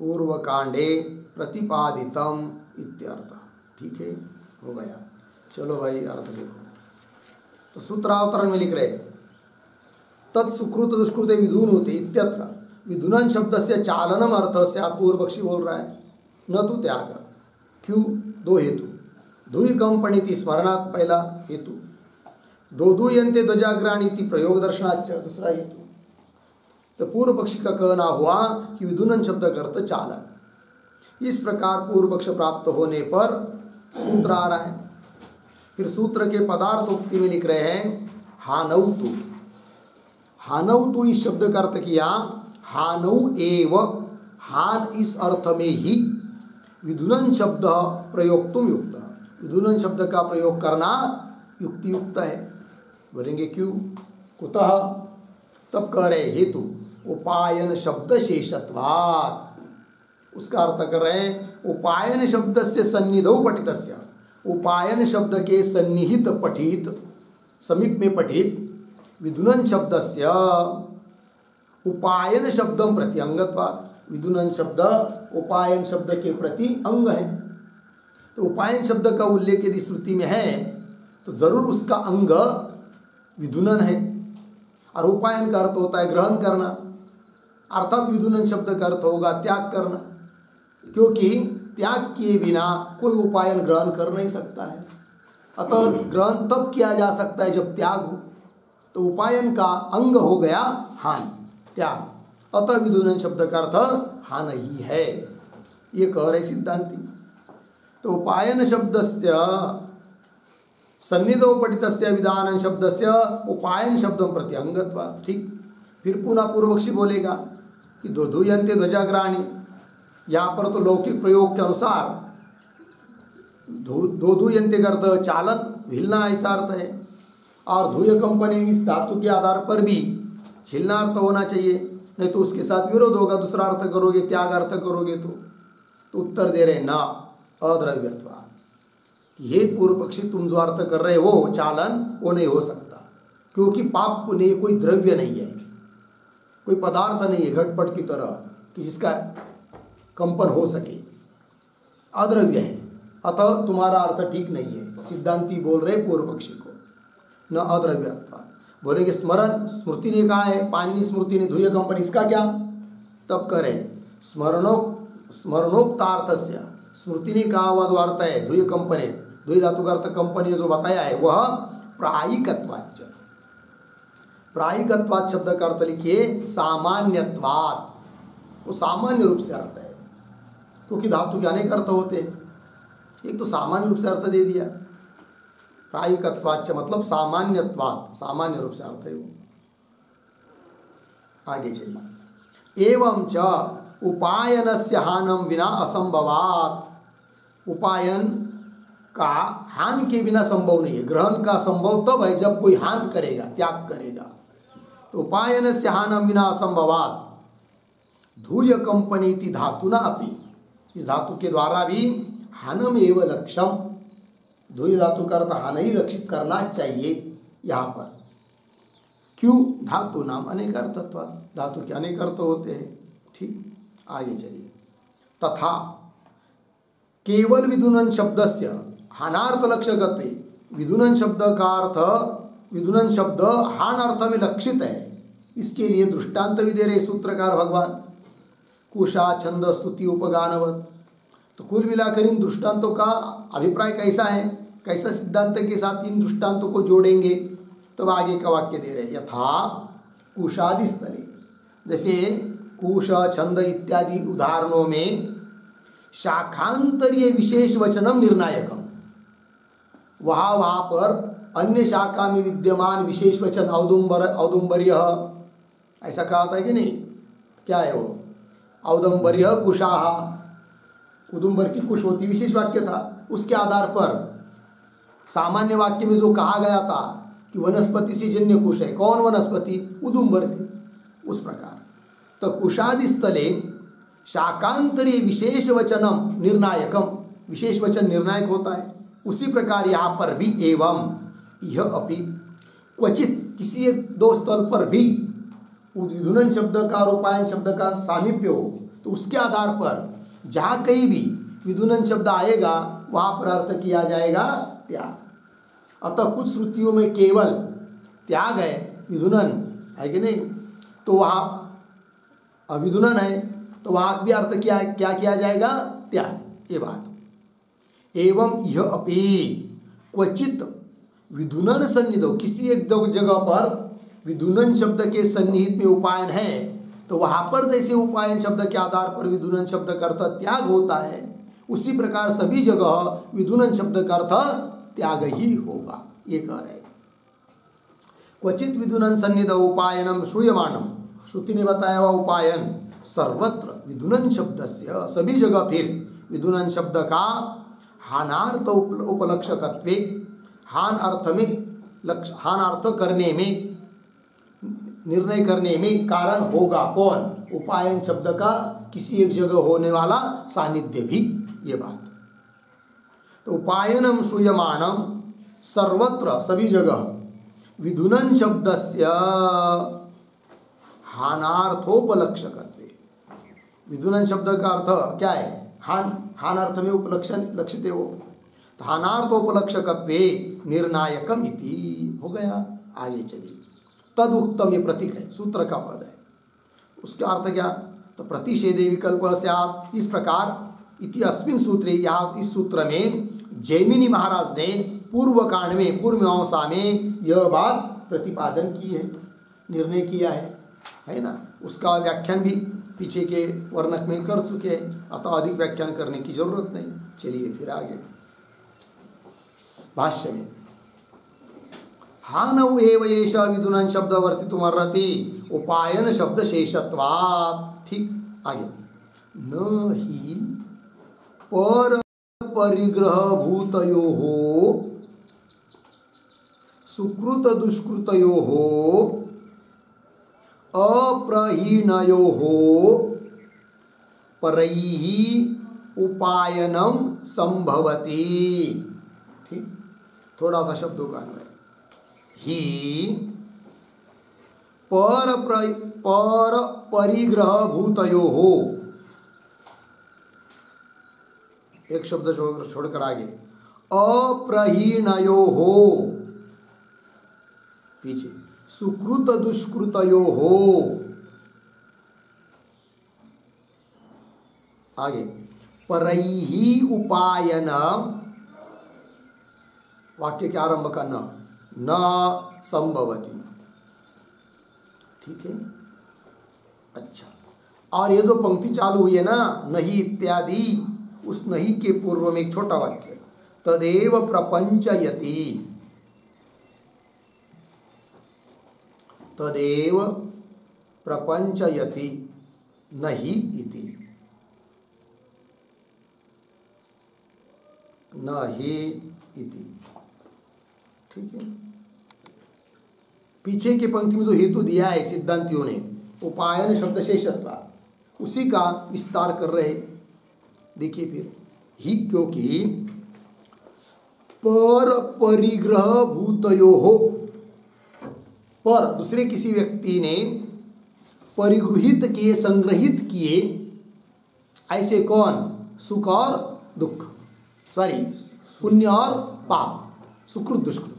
पूर्वकांडे प्रतिपादितम इत्यर्थः। ठीक है, हो गया। चलो भाई अर्थ देखो। तो सूत्रावतरण में लिख रहे तत्सुकृत दुष्कृते विधून होते इत्यत्र विधुनन शब्द से चालनम अर्थ से पूर्व पक्षी बोल रहा है, न तो त्याग। क्यों? दो हेतु। धुई कंपनी थी स्मरणात् पहला हेतु, दो धुयंते ध्वजाग्राणी थी प्रयोग दर्शनाच दूसरा हेतु। तो पूर्व पक्षी का कहना हुआ कि विधुनन शब्द का अर्थ चालन। इस प्रकार पूर्व पक्ष प्राप्त होने पर सूत्र आ रहा है। फिर सूत्र के पदार्थ उक्ति में लिख रहे हैं हानौतु। हानौतु इस शब्द का अर्थ किया हानौ एव, हान इस अर्थ में ही विधुनन शब्द प्रयोक्तुम युक्त, विधुनन शब्द का प्रयोग करना युक्ति युक्त है। बोलेंगे क्यों? कुतः? तब कह रहे हेतु उपायन शब्द शेषत्वात्, उसका अर्थ कर रहे हैं उपायन शब्द से सन्निधौ पठितस्य, उपायन शब्द के सन्निहित पठित समीप में पठित विधुनन शब्दस्य उपायन शब्दम प्रति अंगत्वात्, विधुनन शब्द उपायन शब्द के प्रति अंग है। तो उपायन शब्द का उल्लेख यदि श्रुति में है तो जरूर उसका अंग विधुनन है। और उपायन का अर्थ होता है ग्रहण करना, अर्थात विधुनन शब्द का अर्थ होगा त्याग करना, क्योंकि त्याग किए बिना कोई उपायन ग्रहण कर नहीं सकता है। अतः ग्रहण तब किया जा सकता है जब त्याग हो। तो उपायन का अंग हो गया हान, त्याग। अतः विधुनन शब्द का अर्थ हान ही है, ये कह रहे सिद्धांती। तो उपायन शब्दस्य सन्निधौ पठितस्य विधान शब्दस्य उपायन शब्दम प्रति अंगत्वात्। ठीक। फिर पुनः पूर्वपक्षी बोलेगा कि दो धुयंते ध्वजाग्राणी, यहाँ पर तो लौकिक प्रयोग के अनुसार दो धुयंते का अर्थ चालन हिलना ऐसा अर्थ है, और धुय कंपनी इस धातु के आधार पर भी छिलना अर्थ होना चाहिए, नहीं तो उसके साथ विरोध होगा। दूसरा अर्थ करोगे, त्याग अर्थ करोगे तो उत्तर दे रहे ना अद्रव्यत्वात्। ये पूर्व पक्षी तुम जो अर्थ कर रहे हो चालन, वो नहीं हो सकता, क्योंकि पाप पुण्य कोई द्रव्य नहीं है, कोई पदार्थ नहीं है घटपट की तरह कि जिसका कंपन हो सके, अद्रव्य है। अतः तुम्हारा अर्थ ठीक नहीं है, सिद्धांती बोल रहे पूर्व पक्षी को न अद्रव्यत्वात्। बोलेंगे स्मरण, स्मृति ने कहा है, पाणिनि स्मृति ने धुय कंपनी, इसका क्या? तब करें स्मरणोक्तार्थस्य, स्मृति ने कहा हुआ जो अर्थ है धुय कंपनी, धुय धातु का अर्थ कंपनी जो बताया है वह प्रायिकत्वाच्च, प्रायिकत्वात् शब्द का अर्थ लिखिए सामान्यत्वात्, वो सामान्य रूप से अर्थ है, क्योंकि धातु के अनेक अर्थ होते हैं, एक तो सामान्य रूप से अर्थ दे दिया। प्रायिकत्वाच्च मतलब सामान्यत्वात्, सामान्य रूप से अर्थ है वो। आगे चलिए। एवं च उपायनस्य हानम विना असंभवात्, उपायन का हान के बिना संभव नहीं है। ग्रहण का संभव तब है जब कोई हान करेगा, त्याग करेगा। तो उपायनस्य हानम विना असंभवात् धूय कंपनीति धातुना अपि, इस धातु के द्वारा भी हानम एव लक्ष्यम, धुय धातु का अर्थ हान ही लक्षित करना चाहिए यहाँ पर। क्यों? धातु नाम अनेक अर्थत्व, धातु के अनेक अर्थ होते हैं। ठीक, आगे चलिए। तथा केवल विधुनन शब्दस्य हानार्थ लक्ष्यगते, विधुनन शब्द का अर्थ, विधुनन शब्द हान अर्थ में लक्षित है, इसके लिए दृष्टांत भी दे रहे सूत्रकार भगवान, कुशा छंद स्तुति उपगानवत। तो कुल मिलाकर इन दृष्टांतों का अभिप्राय कैसा है, कैसा सिद्धांत के साथ इन दृष्टांतों को जोड़ेंगे? तब आगे का वाक्य दे रहे यथा कुशादि स्थले, जैसे कुश छंद इत्यादि उदाहरणों में शाखांतरीय विशेष वचनम निर्णायकम, वहाँ पर अन्य शाखा में विद्यमान विशेष वचन औदुंबर्य, ऐसा कहा था कि नहीं? क्या है वो? औदुंबर्य कुशाह, उदुम्बर की कुश होती विशेष वाक्य था। उसके आधार पर सामान्य वाक्य में जो कहा गया था कि वनस्पति से जन्य कुश है, कौन वनस्पति? उदुम्बर की। उस प्रकार तो कुशादि स्थले शाकांतरे विशेष वचनम निर्णायकम, विशेष वचन निर्णायक होता है। उसी प्रकार यहाँ पर भी एवं यह अपि क्वचित, किसी एक दो स्थल पर भी विधुनन शब्द का और उपायन शब्द का सामीप्य हो तो उसके आधार पर जहाँ कहीं भी विधुनन शब्द आएगा वहाँ पर अर्थ किया जाएगा त्याग। अतः कुछ श्रुतियों में केवल त्याग है, विधुनन है कि नहीं, तो वहाँ अविधुनन है तो वहाँ भी अर्थ क्या किया जाएगा? त्याग। ये बात। एवं यह अपि क्वचित विधुनन सन्निधो, किसी एक दो जगह पर विधुनन शब्द के सन्निहित में उपायन है तो वहाँ पर जैसे उपायन शब्द के आधार पर विधुनन शब्द का अर्थ त्याग होता है, उसी प्रकार सभी जगह विधुनन शब्द का अर्थ त्याग ही होगा। ये कह रहे। क्वचित विधुनन सन्निध उपायनम श्रूयमाणम, श्रुति ने बताया हुआ उपायन सर्वत्र विधुनन शब्द से, सभी जगह फिर विधुनन शब्द का हानार्थ उपलक्षकत्वे, हान अर्थ में हान अर्थ करने में, निर्णय करने में कारण होगा कौन? उपायन शब्द का किसी एक जगह होने वाला सानिध्य भी। ये बात तो उपायनम श्रूयमाणम सर्वत्र, सभी जगह विधुनन शब्दस्य हानार्थोपलक्षकत्वे, विधुनन शब्द का अर्थ क्या है? हान अर्थ में उपलक्षित हो तो हानार्थोपलक्षकत्वे निर्णायकम इति हो गया। आगे चलिए, तद उत्तम, ये प्रतीक है, सूत्र का पद है, उसका अर्थ क्या? तो प्रतिषेधे विकल्प स्यात्, इस प्रकार इति अस्मिन् सूत्रे, यहाँ इस सूत्र में जैमिनी महाराज ने पूर्व कांड में, पूर्व मीमांसा में यह बात प्रतिपादन की है, निर्णय किया है ना। उसका व्याख्यान भी पीछे के वर्णक में कर चुके हैं, अतः अधिक व्याख्यान करने की जरूरत नहीं। चलिए फिर आगे भाष्य में, हानौ एव एष विधुनन शब्द वर्तितुमर्हति उपायन शब्द शेषत्वात्। ठीक, आगे, न ही पर परिग्रह भूतयोः सुकृत दुष्कृतयोः अप्रहीणयोः परैः उपायनम संभवति। ठीक, थोड़ा सा शब्दों का अन्वय, ही पर परिग्रह भूतयोः, एक शब्द छोड़कर आगे, अप्रहीणयोः, पीछे सुकृत दुष्कृतयोः, आगे परैः उपायनम, वाक्य के आरंभ का न संभवति। ठीक है, अच्छा, और ये जो पंक्ति चालू हुई है ना, नहीं इत्यादि, उस नहीं के पूर्व में एक छोटा वाक्य, तदेव प्रपंचयति, तदेव प्रपंचयति नहीं इति, नहीं इति। ठीक है, पीछे की पंक्ति में जो हेतु दिया है सिद्धांतियों ने, उपायन शब्द शेषत्व, उसी का विस्तार कर रहे। देखिए फिर, ही क्योंकि पर परिग्रह भूतयोः, पर दूसरे किसी व्यक्ति ने परिगृहित किए, संग्रहित किए, ऐसे कौन? सुख और दुख, सॉरी पुण्य और पाप, सुकृत दुष्कृत,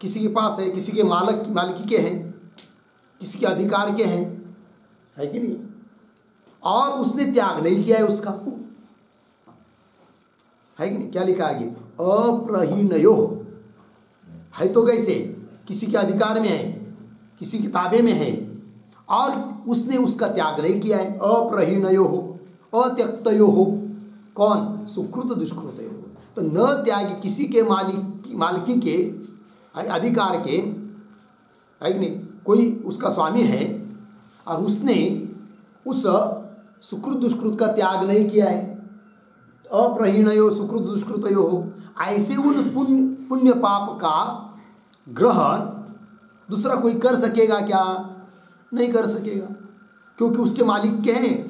किसी के पास है, किसी के मालिकी के हैं, किसी के अधिकार के हैं, है कि नहीं, और उसने त्याग नहीं किया है उसका, है कि नहीं। क्या लिखा आगे? अप्रहीणयो, है तो कैसे? किसी के अधिकार में है, किसी के ताबे में है, और उसने उसका त्याग नहीं किया है। अप्रहीणयो, अत्यक्तयो, कौन? सुकृत दुष्कृतयो, तो न त्यागी किसी के मालिकी के अधिकार के है कि नहीं, कोई उसका स्वामी है और उसने उस सुकृत दुष्कृत का त्याग नहीं किया है, अप्रहीणयो सुकृत दुष्कृतयो हो, ऐसे उन पुण्य पाप का ग्रहण दूसरा कोई कर सकेगा क्या? नहीं कर सकेगा, क्योंकि उसके मालिक के हैं,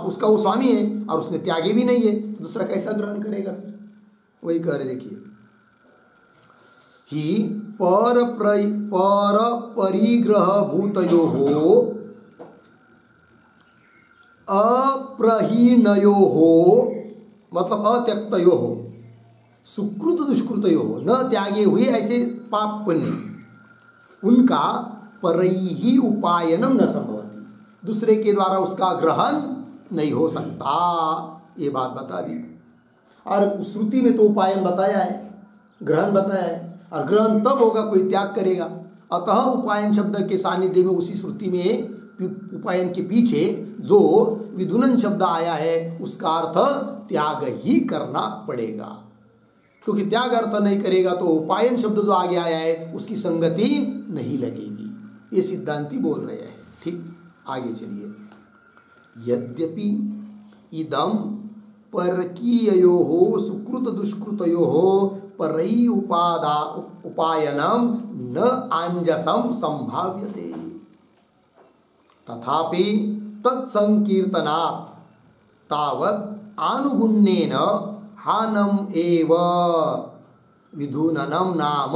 उसका वो स्वामी है और उसने त्यागी भी नहीं है, तो दूसरा कैसा ग्रहण करेगा? वही कह रहे देखिए, ही पर परिग्रह भूतयो हो अप्रहीणयो हो, मतलब अत्यक्तयो हो, सुकृत दुष्कृतयो हो, न त्यागे हुए ऐसे पाप पुण्य, उनका परैहि उपायनम न संभवति, दूसरे के द्वारा उसका ग्रहण नहीं हो सकता। ये बात बता दी। और श्रुति में तो उपायन बताया है, ग्रहण बताया है, और ग्रहण तब होगा कोई त्याग करेगा। अतः उपायन शब्द के सानिध्य में उसी श्रुति में उपायन के पीछे जो विधुनन शब्द आया है उसका अर्थ त्याग ही करना पड़ेगा, क्योंकि त्याग अर्थ नहीं करेगा तो उपायन शब्द जो आगे आया है उसकी संगति नहीं लगेगी। ये सिद्धांती बोल रहे हैं। ठीक, आगे चलिए। यद्यपि इदम परकीययोः सुकृत दुष्कृतयोः परैः उपायनम न आंजसम संभाव्यते, तथापि तत्संकीर्तनात् तावत् आनुगुण्येन हानम एव विधुननम नाम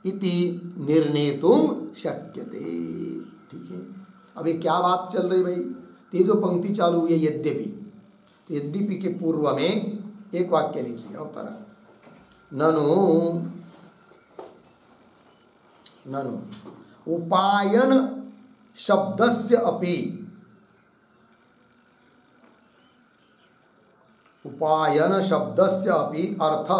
इति निर्णेतुम शक्यते। ठीक है, अब ये क्या बात चल रही भाई? ये जो पंक्ति चालू हुई है यद्यपि, तो यद्यपि के पूर्व में एक वाक्य लिखिए अवतरण, ननु उपायन शब्दस्य अपि, उपायन शब्दस्य अपि अर्थ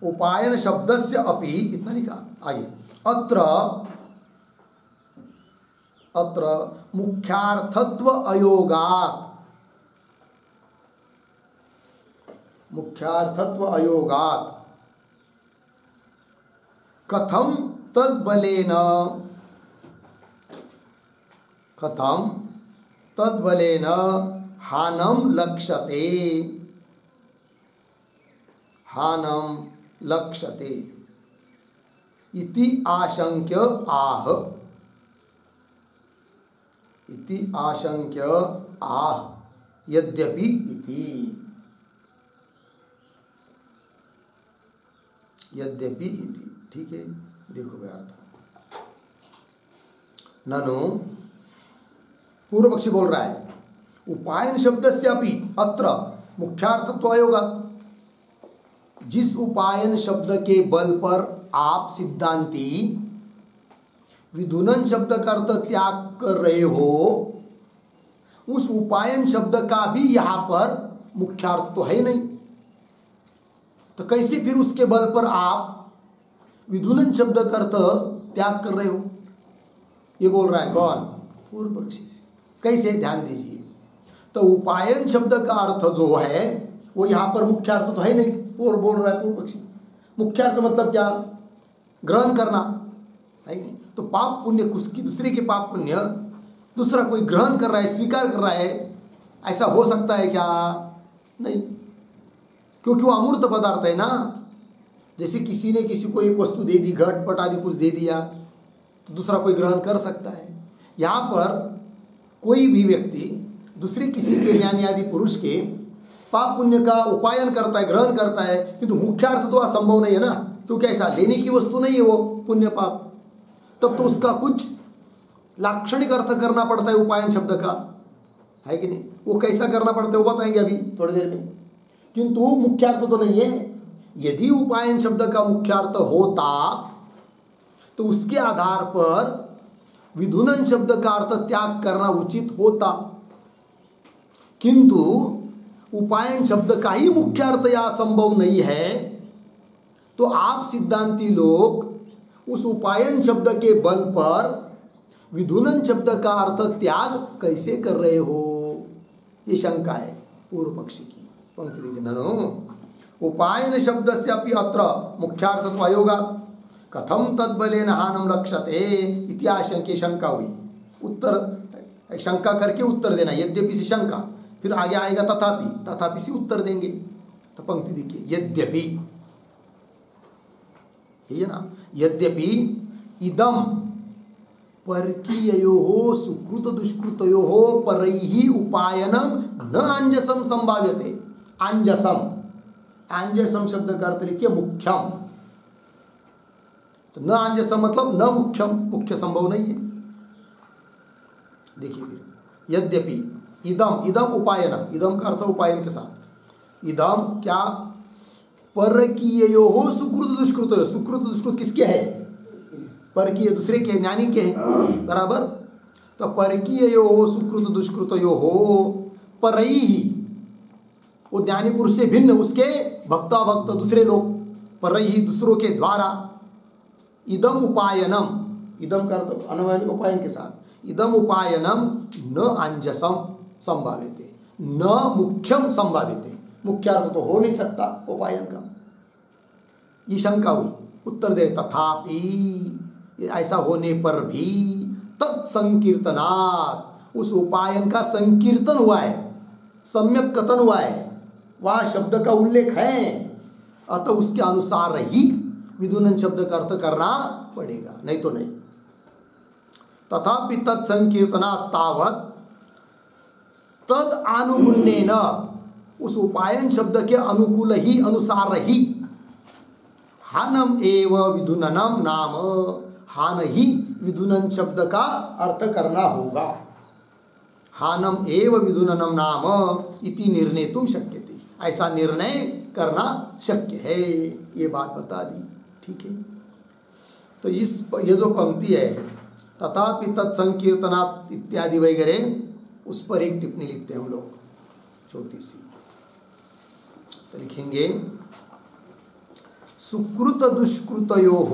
उपायन शब्दस्य अपि, इतना नहीं कहा आगे, अत्र मुख्यार्थत्व अयोगात् कथम तद्बलेन हानम लक्ष्यते इति आशंक्य आह यद्यपि इति। ठीक है, देखो भाई अर्थ, ननु पूर्व पक्षी बोल रहा है उपायन शब्द से अपि अत्र मुख्यार्थत्व अयोगात्, जिस उपायन शब्द के बल पर आप सिद्धांती विधुनन शब्द का अर्थ त्याग कर रहे हो, उस उपायन शब्द का भी यहां पर मुख्यार्थ तो है नहीं, तो कैसे फिर उसके बल पर आप विधुनन शब्द का अर्थ त्याग कर रहे हो? ये बोल रहा है कौन? पूर्व पक्षी। कैसे? ध्यान दीजिए, तो उपायन शब्द का अर्थ जो है वो यहां पर मुख्यार्थ तो है नहीं, पूर्व बोल रहा है पूर्व पक्षी। मुख्यार्थ मतलब क्या? ग्रहण करना है नहीं, तो पाप पुण्य कुछ की दूसरे के पाप पुण्य दूसरा कोई ग्रहण कर रहा है, स्वीकार कर रहा है, ऐसा हो सकता है क्या? नहीं, क्योंकि वो अमूर्त पदार्थ है ना। जैसे किसी ने किसी को एक वस्तु दे दी, घट पट आदि कुछ दे दिया, तो दूसरा कोई ग्रहण कर सकता है। यहाँ पर कोई भी व्यक्ति दूसरे किसी के ज्ञानी आदि पुरुष के पाप पुण्य का उपायन करता है, ग्रहण करता है, किंतु मुख्यार्थ तो असंभव नहीं है ना, क्योंकि ऐसा लेने की वस्तु नहीं है वो पुण्य पाप। तब तो उसका कुछ लाक्षणिक अर्थ करना पड़ता है उपायन शब्द का, है कि नहीं? वो कैसा करना पड़ता है वो बताएंगे अभी थोड़ी देर में, किंतु मुख्यार्थ तो नहीं है। यदि उपायन शब्द का मुख्यार्थ होता तो उसके आधार पर विधुनन शब्द का अर्थ त्याग करना उचित होता, किंतु उपायन शब्द का ही मुख्यार्थ या संभव नहीं है, तो आप सिद्धांती लोग उस उपायन शब्द के बल पर विधुनन शब्द का अर्थ त्याग कैसे कर रहे हो? ये शंका है पूर्व पक्षी की। पंक्ति देखिए, ननो उपायन शब्द से अपि अत्र मुख्यार्थत्व अयोगा कथम तद्बलेन हानम लक्ष्यते इति आशंके शंका हुई। उत्तर शंका करके उत्तर देना, यद्यपि से शंका, फिर आगे आएगा तथापि, तथापि से उत्तर देंगे। तो पंक्ति देखिए, यद्यपि, यही है ना, यद्यपि इदम परकीययोः सुकृत दुष्कृतयोः परैः उपायनम न आंजसम संभाव्यते। आंजसम, आंजसम शब्द का अर्थ लिखिए मुख्यम। तो न आंजसम मतलब न मुख्यम, मुख्य संभव नहीं है। देखिए फिर, यद्यपि इदम, इदम उपायनम, इदम का अर्थ उपायन के साथ, इदम क्या, परकीययोः सुकृत दुष्कृतयोः, सुकृत दुष्कृत किसके है, परकीय दूसरे के, ज्ञानी के हैं, बराबर। तो परकीययोः सुकृत दुष्कृतयोः परैः, वो ज्ञानी पुरुष से भिन्न उसके भक्ताभक्त दूसरे लोग, परैः दूसरों के द्वारा, इदम उपायनम, इदम का अर्थ अन्वय उपायन के साथ, इदम उपायनम न आंजसम संभाव्यते, न मुख्यम संभाव्यते, मुख्य अर्थ तो हो नहीं सकता उपायन का। ये शंका हुई, उत्तर दे तथापि, ऐसा होने पर भी तत्संकीर्तनात्, उस उपायन का संकीर्तन हुआ है, सम्यक कथन हुआ है, वह शब्द का उल्लेख है, अतः उसके अनुसार ही विधुनन शब्द का अर्थ करना पड़ेगा, नहीं तो नहीं। तथापि तत्संकीर्तनात् तावत् तद आनुगुण्येन, उस उपायन शब्द के अनुकूल ही, अनुसार ही, हानम एव विधुननम नाम, हान ही विधुनन शब्द का अर्थ करना होगा। हानम एव विधुननम नाम इति निर्णेतुं शक्यते, ऐसा निर्णय करना शक्य है, ये बात बता दी। ठीक है, तो इस ये जो पंक्ति है तथापि तत्संकीर्तनात् इत्यादि वगैरह, उस पर एक टिप्पणी लिखते हैं हम लोग, छोटी सी। तो लिखेंगे, सुकृत दुष्कृतयोः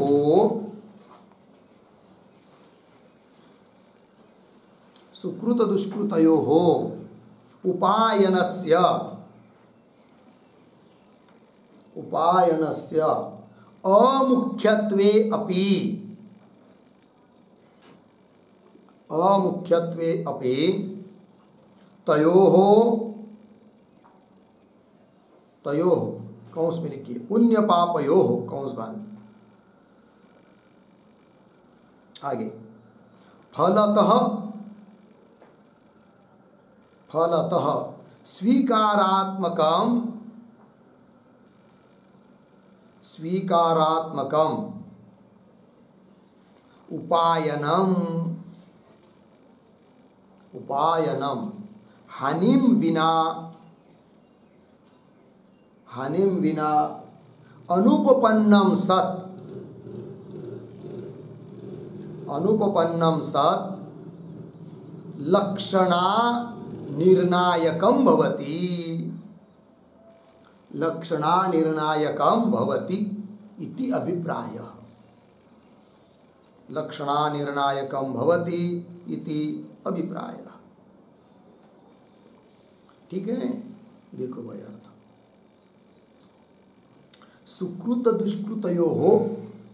सुकृत दुष्कृतयोः उपायनस्य अमुख्यत्वे अपि तयोः कौंस में लिखिए, पुण्य पापयोः, कौंस बांध, आगे, फलतः स्वीकारात्मकम उपायनम हानिम विना अनुपपन्नम सत् लक्षणा निर्णायकम भवति इति अभिप्रायः। लक्षणा निर्णायकम भवति इति अभिप्रायः। ठीक है, देखो भाई अर्थ, सुकृत दुष्कृतयोः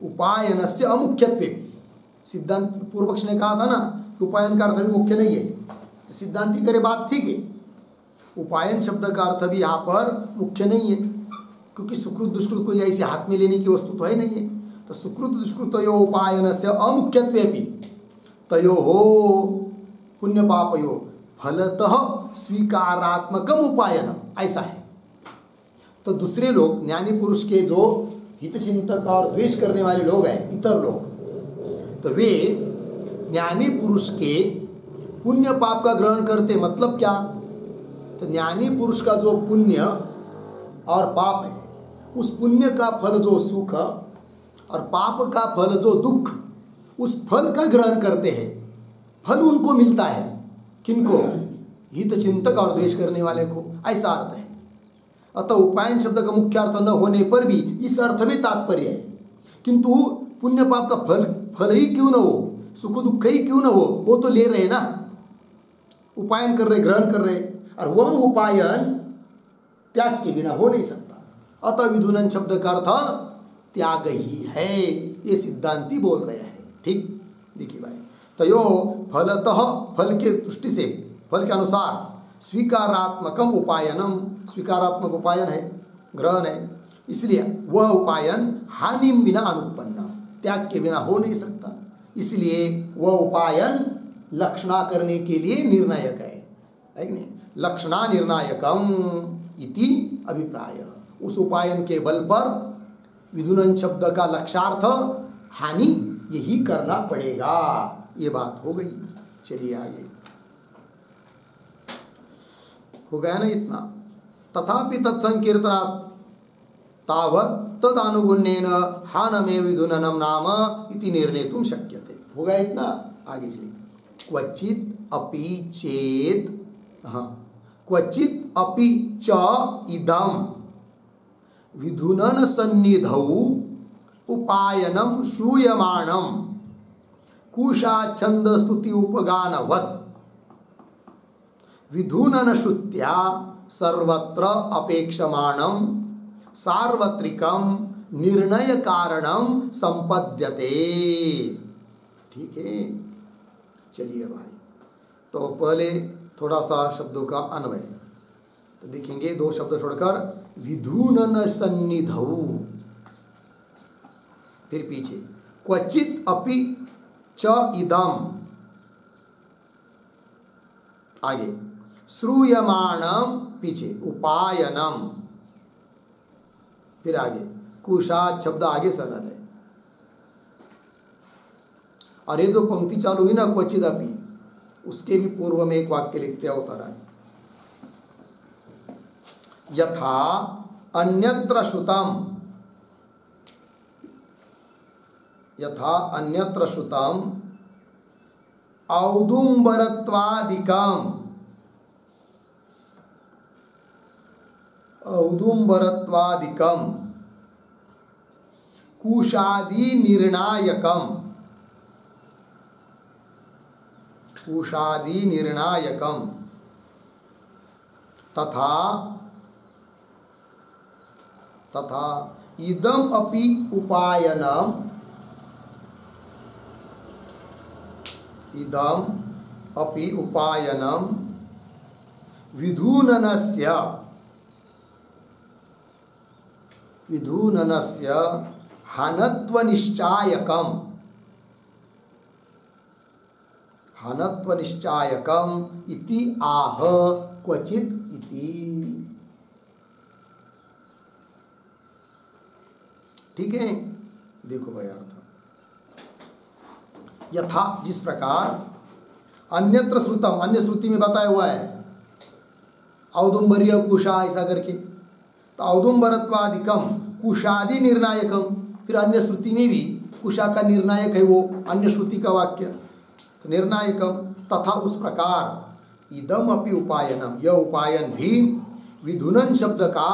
उपायनस्य अमुख्यत्वे, सिद्धांत पूर्व पक्ष ने कहा था ना, उपायन का अर्थ भी मुख्य नहीं है, तो सिद्धांति करे बात ठीक है, उपायन शब्द का अर्थ भी यहाँ पर मुख्य नहीं है, क्योंकि सुकृत दुष्कृत कोई ऐसे हाथ में लेने की वस्तु तो है नहीं है। तो सुकृत दुष्कृतयोः उपायनस्य अमुख्यत्वेपि तयोः पुण्य पापयोः फलतः स्वीकारात्मकम उपायनम, ऐसा है। तो दूसरे लोग, ज्ञानी पुरुष के जो हितचिंतक और द्वेष करने वाले लोग हैं, इतर लोग, तो वे ज्ञानी पुरुष के पुण्य पाप का ग्रहण करते। मतलब क्या, तो ज्ञानी पुरुष का जो पुण्य और पाप है, उस पुण्य का फल जो सुख और पाप का फल जो दुख, उस फल का ग्रहण करते हैं। फल उनको मिलता है, किनको, हित चिंतक और द्वेष करने वाले को, ऐसा अर्थ है। अतः उपायन शब्द का मुख्य अर्थ न होने पर भी इस अर्थ में तात्पर्य है, किंतु पुण्य पाप का फल ही क्यों न हो, सुख दुख ही क्यों न हो, वो तो ले रहे ना, उपायन कर रहे, ग्रहण कर रहे, और वह उपायन त्याग के बिना हो नहीं सकता। अतः विधुनन शब्द का अर्थ त्याग ही है, ये सिद्धांती बोल रहे हैं। ठीक, देखिए भाई, तयो फलतः, फल के दृष्टि से, फल के अनुसार स्वीकारात्मकम उपायनम, स्वीकारात्मक उपायन है, ग्रहण है, इसलिए वह उपायन हानि बिना अनुपन्न, त्याग के बिना हो नहीं सकता, इसलिए वह उपायन लक्षणा करने के लिए निर्णायक है कि नहीं? लक्षणा निर्णायकम इति अभिप्राय। उस उपायन के बल पर विधुनन शब्द का लक्षार्थ हानि यही करना पड़ेगा, ये बात हो गई। चलिए आगे, हो गया ना इतना। तथापि तत्संकीर्तनात् तावत् तदनुगुण्येन हानमे विधुननम नाम इति निर्णेतुं शक्यते। हो गया इतना, आगे चलिए। क्वचित अपि चेत, हाँ, क्वचित अपि च इदम विधुनन सन्निधौ उपायनम श्रूयमाणम कुशा छंद स्तुति उपगानवत् विधुनन श्रुत्या सर्वत्र अपेक्षमाणम सार्वत्रिकम निर्णय कारणम संपद्यते। ठीक है, चलिए भाई, तो पहले थोड़ा सा शब्दों का अन्वय तो देखेंगे, दो शब्द छोड़कर विधुनन सन्निधौ, फिर पीछे क्वचित अपि च इदम, आगे श्रूयमाणम, पीछे उपायनम, फिर आगे कुशात शब्द आगे सरल है। और ये जो पंक्ति चालू हुई ना क्वचित अपि, उसके भी पूर्व में एक वाक्य लिखते हैं अवतरण, यथा अन्यत्र श्रुतम, यथा अन्यत्र श्रुतम औदुम्बरत्वादिकम, औदुम्बरत्वादिकम कुशादि निर्णायकम, कुशादि निर्णायकम तथा तथा इदम अपि उपायनम, इदम अपि उपायनम विधुननस्य, विधुननस्य हानत्वनिश्चायकम, हानत्वनिश्चायकम इति आह क्वचित इति। ठीक है, देखो भाई अर्थ, यथा जिस प्रकार अन्यत्र श्रुतम, अन्य श्रुति में बताया हुआ है औदुम्बर्य कुशा ऐसा करके, तो औदुम्बरत्वादिकम कुशादि निर्णायकम, फिर अन्य श्रुति में भी कुशा का निर्णायक है वो अन्य श्रुति का वाक्य, तो निर्णायकम तथा उस प्रकार इदम अपि उपायनम, यह उपायन भी विधुनन शब्द का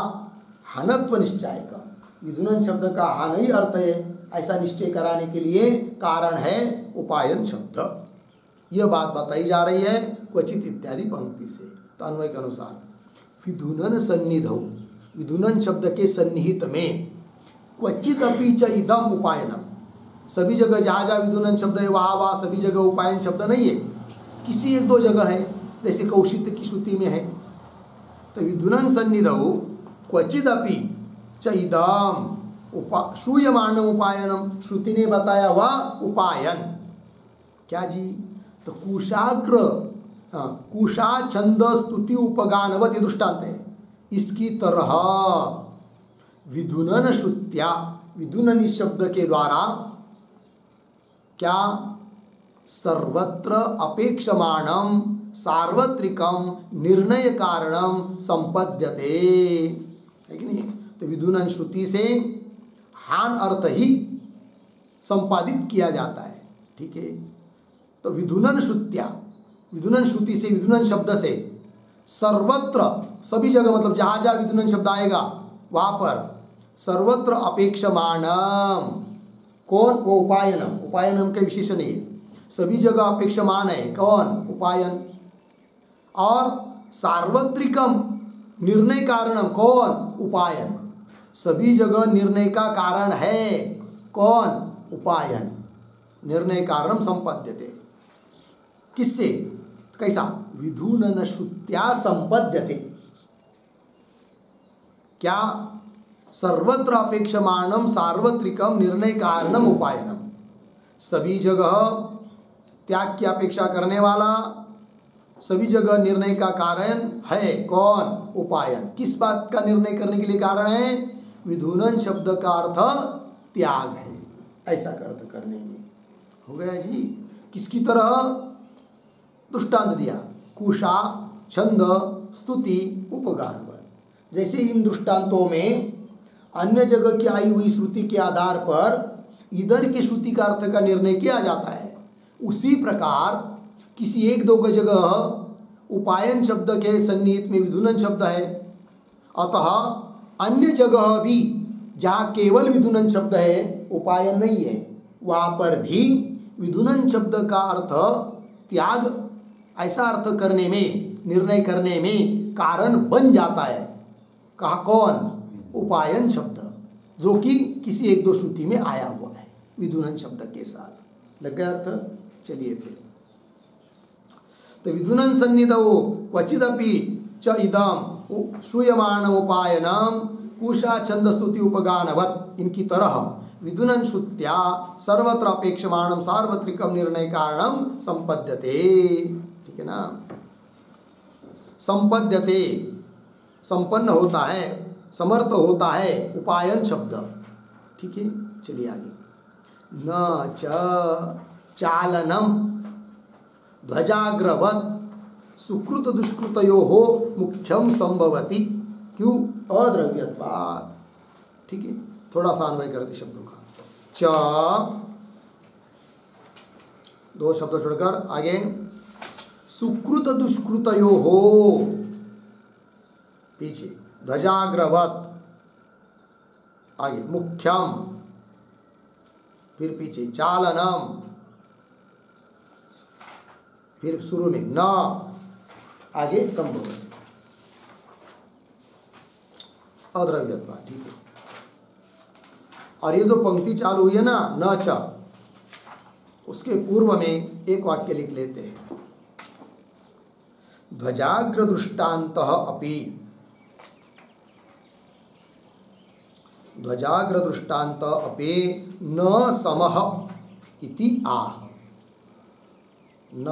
हानत्व निश्चयकम, विधुनन शब्द का हान ही अर्थ है ऐसा निश्चय कराने के लिए कारण है उपायन शब्द। यह बात बताई जा रही है क्वचित इत्यादि पंक्ति से। तो अन्वय के अनुसार विधुनन सन्निधौ, विधुनन शब्द के सन्निहित में क्वचित अपि च इदम उपायनम, सभी जगह जहाँ जहाँ विधुनन शब्द है वहाँ वहाँ सभी जगह उपायन शब्द नहीं है, किसी एक दो जगह है, जैसे कौशिक की श्रुति में है। तो विधुनन सन्निधौ क्वचित अपि च इदम श्रूयमाणम उपायनम, श्रुति ने बताया हुआ उपायन क्या जी, तो कुशाग्र, कुशा छंद स्तुति उपगानवत, ये दृष्टांत है। इसकी तरह विधुनन श्रुत्या, विधुनन शब्द के द्वारा क्या सर्वत्र अपेक्षमाणम सार्वत्रिकम निर्णय कारणम संपद्यते, है कि नहीं। तो विधुनन श्रुति से हान अर्थ ही संपादित किया जाता है। ठीक है, तो विधुनन श्रुत्या, विधुनन श्रुति से, विधुनन शब्द से सर्वत्र, सभी जगह, मतलब जहाँ जहाँ विधुनन शब्द आएगा वहाँ पर सर्वत्र अपेक्षमाणम, कौन, वो उपायनम, उपायनम का विशेषण है, सभी जगह अपेक्षमान है कौन, उपायन, और सार्वत्रिकम निर्णय कारणम कौन, उपायन, सभी जगह निर्णय का कारण है कौन? उपायन। निर्णय कारणम संपद्यते। किससे? कैसा? विधूनन श्रुत्या संपद्यते। क्या? सर्वत्र अपेक्षमाणम सार्वत्रिकम निर्णय कारणम उपायनम। सभी जगह त्याग की अपेक्षा करने वाला, सभी जगह निर्णय का कारण है कौन? उपायन। किस बात का निर्णय करने के लिए कारण है? विधूनन शब्द का अर्थ त्याग है, ऐसा अर्थ करने में। हो गया जी। किसकी तरह? दृष्टांत दिया, कुशा, छंद, स्तुति, उपगान। जैसे इन दृष्टांतों में अन्य जगह की आई हुई श्रुति के आधार पर इधर के श्रुति का अर्थ का निर्णय किया जाता है, उसी प्रकार किसी एक दो जगह उपायन शब्द के सन्निहित में विधुनन शब्द है, अतः अन्य जगह भी जहाँ केवल विधुनन शब्द है, उपायन नहीं है, वहाँ पर भी विधुनन शब्द का अर्थ त्याग, ऐसा अर्थ करने में, निर्णय करने में कारण बन जाता है। कहा कौन? उपायन शब्द, जो कि किसी एक दो श्रुति में आया हुआ है विधुनन शब्द के साथ। लग गया अर्थ? चलिए फिर। तो विधुनन सन्निधौ क्वचिदपि च इदम श्रूयमाण उपायनम कुशा छंद स्तुति उपगानवत, इनकी तरह विधुनन श्रुत्या सर्वत्र अपेक्षमाणम सार्वत्रिकम निर्णय कारणम संपद्यते। ठीक है ना? संपद्यते, संपन्न होता है, समर्थ होता है, उपायन शब्द। ठीक है, चलिए आगे। न च चालनम ध्वजाग्रवत सुकृत दुष्कृतयोः मुख्यम संभवति। क्यों? अद्रव्यत्वात्। ठीक है, थोड़ा सा अन्वय करते शब्दों का। च, दो शब्द छोड़कर आगे, सुकृत दुष्कृतयोः, पीछे ध्वजाग्रवत, आगे मुख्यम, फिर पीछे चालनम, फिर शुरू में न, आगे संभव, अद्रव्यत्वा। ठीक है। और ये जो पंक्ति चालू हुई है ना, न च, उसके पूर्व में एक वाक्य लिख लेते हैं, ध्वजाग्र दृष्टान्तः अपि, ध्वजाग्र दृष्टान्त अपि न समः इति आह, न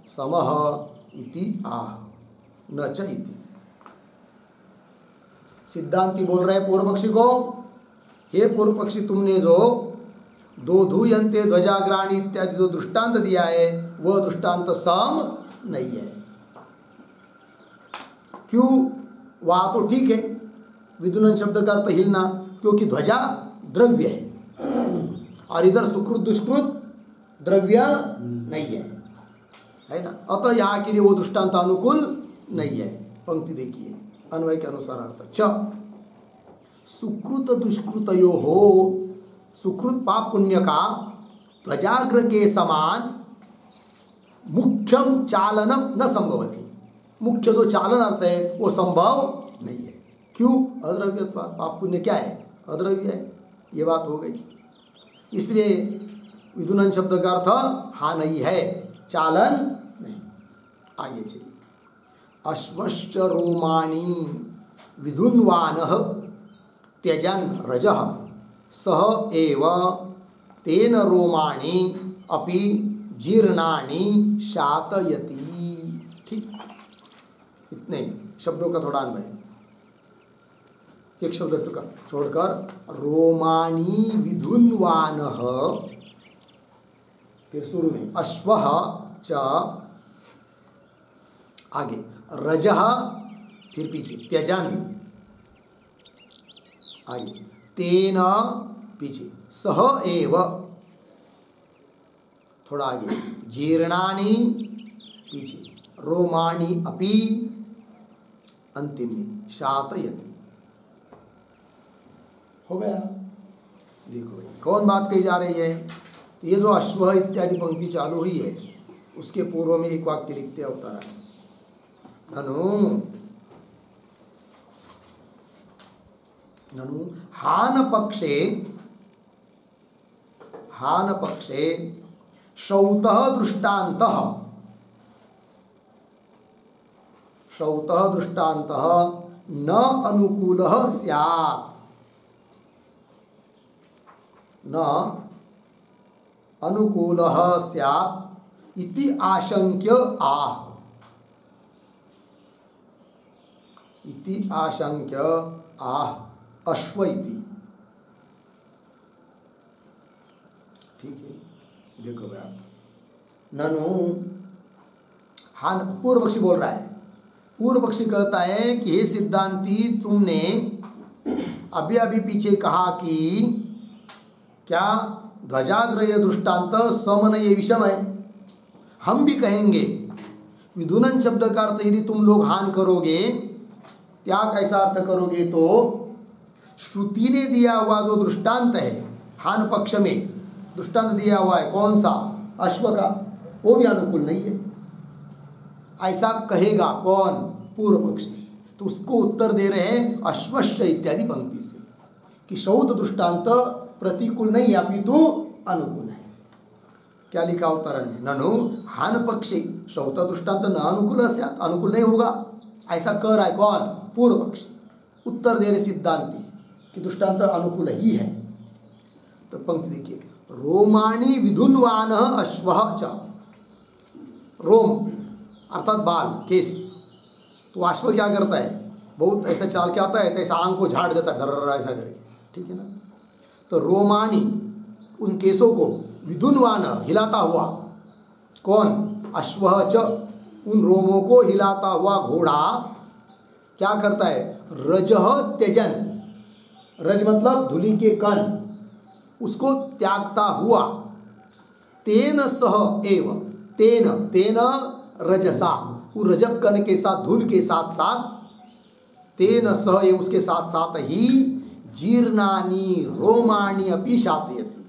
समः इति आह, न च इति। सिद्धांती बोल रहे पूर्व पक्षी को, हे पूर्व पक्षी, तुमने जो दो धूयन्ते ध्वजाग्राणी इत्यादि जो दृष्टांत दिया है, वह दृष्टांत सम नहीं है। क्यों? वहाँ तो ठीक है विधुनन शब्द का अर्थ हिलना, क्योंकि ध्वजा द्रव्य है और इधर सुकृत दुष्कृत द्रव्य नहीं है ना? अतः यहाँ के लिए वो दृष्टांत अनुकूल नहीं है। पंक्ति देखिए, अन्वय के अनुसार अर्थ, च सुकृत दुष्कृतयो हो, सुकृत पाप पुण्य का ध्वजाग्र के समान मुख्यम चालनम न संभवति, मुख्य जो चालन अर्थ है वो संभव नहीं है। क्यों? अद्रव्यत्व, पाप पुण्य क्या है? अद्रव्य है। ये बात हो गई। इसलिए विधुनन शब्द का अर्थ हाँ नहीं है, चालन नहीं। आगे चलिए, अश्वश्च रोमाणी विधुन्वानः त्यजन रजः सह एव तेन रोमाणी अपि जीर्णानि शातयति। ठीक, इतने शब्दों का थोड़ा अन्वय, एक शब्द छोड़कर रोमाणी विधुन्वानः, फिर शुरू में अश्वः च, आगे रजः, फिर पीछे त्यजन, आगे तेन, पीछे सह एव, थोड़ा आगे जीर्णानि, पीछे रोमाणी अपि, अंतिम में शातयति। हो गया। देखो कौन बात कही जा रही है? तो ये जो अश्व इत्यादि पंक्ति चालू हुई है, उसके पूर्व में एक वाक्य लिखते अवतारा, ननु ननु हान पक्षे श्रौतः दृष्टान्तः न अनुकूलः स्यात्, न अनुकूलः स्यात् इति आशंक्य आह, इति आशंक्य आह अश्व इति। ठीक है, देखो भाई, ननु हान, पूर्व पक्षी बोल रहा है। पूर्व पक्षी कहता है कि हे सिद्धांती, तुमने अभी अभी पीछे कहा कि क्या ध्वजाग्रय दृष्टांत समनय विषम है। हम भी कहेंगे विधुनन शब्द का अर्थ यदि तुम लोग हान करोगे, त्याग कैसा अर्थ करोगे, तो श्रुति ने दिया हुआ जो दृष्टांत है, हान पक्ष में दृष्टांत दिया हुआ है कौन सा, अश्व का, वो भी अनुकूल नहीं है। ऐसा कहेगा कौन, पूर्व पक्षी। तो उसको उत्तर दे रहे हैं अश्वश्च इत्यादि पंक्ति से कि श्रौत दृष्टांत प्रतिकूल नहीं अपितु अनुकूल है। क्या लिखा उत्तर में, ननु हान पक्षी श्रौत दृष्टांत न अनुकूल से, अनुकूल नहीं होगा, ऐसा कह रहा है कौन, पूर्व पक्षी। उत्तर दे रहे सिद्धांती कि दृष्टांत अनुकूल ही है। तो पंक्ति देखिए, रोमाणी विधुन्वान अश्वः च, रोम अर्थात बाल, केस। तो अश्व क्या करता है, बहुत ऐसा चाल के आता है, तो ऐसा आंख को झाड़ देता है धर्र ऐसा करके, ठीक है ना। तो रोमानी, उन केसों को, विधुन्वान हिलाता हुआ, कौन, अश्वः च, उन रोमों को हिलाता हुआ घोड़ा क्या करता है, रजह त्यजन, रज मतलब धूलि के कण, उसको त्यागता हुआ, तेन सह एव, तेन तेन रजसा, वो रजक कण के साथ, धूल के साथ साथ, तेन सह एव, उसके साथ साथ ही, जीर्णानी रोमाणी अपि शातयति,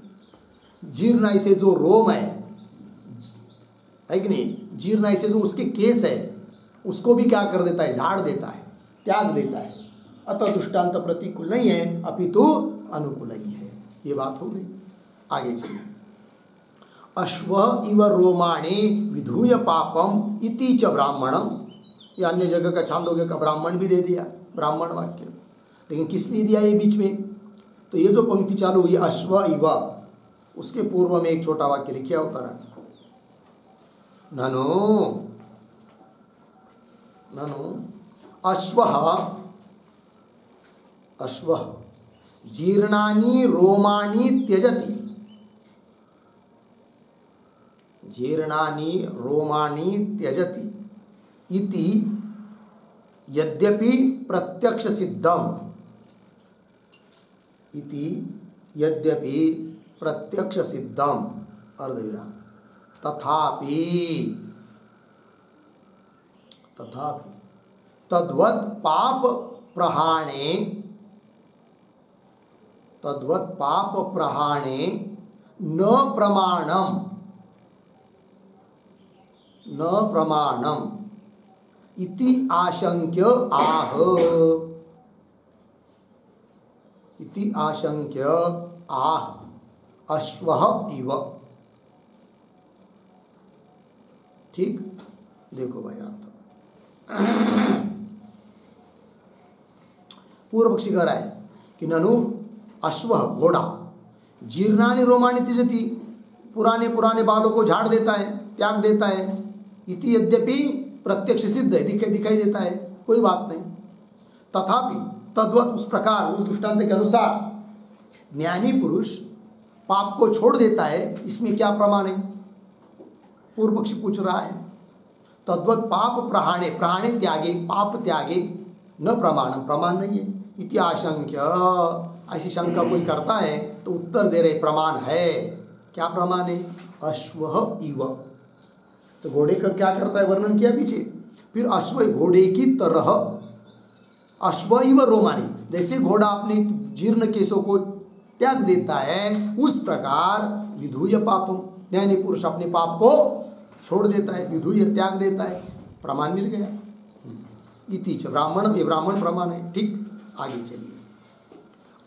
जीर्ण से जो रोम है कि नहीं, जीर्ण से जो उसके केस है, उसको भी क्या कर देता है, झाड़ देता है, त्याग देता है। अतः दृष्टांत प्रतिकूल नहीं है अपितु अनुकूल ही है। ये बात हो गई। आगे चलिए, अश्व इव रोमाणे विधूय पापम इति च ब्राह्मणम, ये अन्य जगह का छांदोग्य का ब्राह्मण भी दे दिया, ब्राह्मण वाक्य, लेकिन किस लिए दिया ये बीच में, तो ये जो पंक्ति चालू हुई अश्व इव, उसके पूर्व में एक छोटा वाक्य लिखा होता है, ननु ननु अश्वः जीर्णानि रोमाणि त्यजति, जीर्णानि रोमाणि त्यजति इति यद्यपि प्रत्यक्ष सिद्धम, इति यद्यपि प्रत्यक्ष सिद्धम, अर्धविराम, तथापि तथापि तद्वत् पाप प्रहाणे, तद्वत् पाप प्रहाणे न प्रमाणम, न प्रमाणम इति आशंक्य आह, इति आशंक्य आह अश्वः इव। ठीक, देखो भाई अर्थ, पूर्व पक्षी कह रहा है कि ननु अश्व घोड़ा, जीर्णानि रोमाणि त्यजति, पुराने पुराने बालों को झाड़ देता है, त्याग देता है, इति यद्यपि प्रत्यक्ष सिद्ध है, दिखाई देता है, कोई बात नहीं, तथापि तद्वत, उस प्रकार, उस दृष्टांत के अनुसार ज्ञानी पुरुष पाप को छोड़ देता है, इसमें क्या प्रमाण है, पूर्व पक्षी पूछ रहा है। तद्वत पाप प्रहाणे, प्रहाणे त्यागे, पाप त्यागे, न प्रमाणम, प्रमाण नहीं है, इति आशंक्य, ऐसी शंका कोई करता है तो उत्तर दे रहे प्रमाण है। क्या प्रमाण है, अश्व इव, तो घोड़े का क्या करता है वर्णन किया पीछे, फिर अश्व घोड़े की तरह, अश्व इव रोमानी, जैसे घोड़ा अपने जीर्ण केशों को त्याग देता है, उस प्रकार विधूय पापम, ज्ञानी पुरुष अपने पाप को छोड़ देता है, विधूय त्याग देता है, प्रमाण मिल गया। इति च ब्राह्मण, ये ब्राह्मण प्रमाण है। ठीक, आगे चलिए,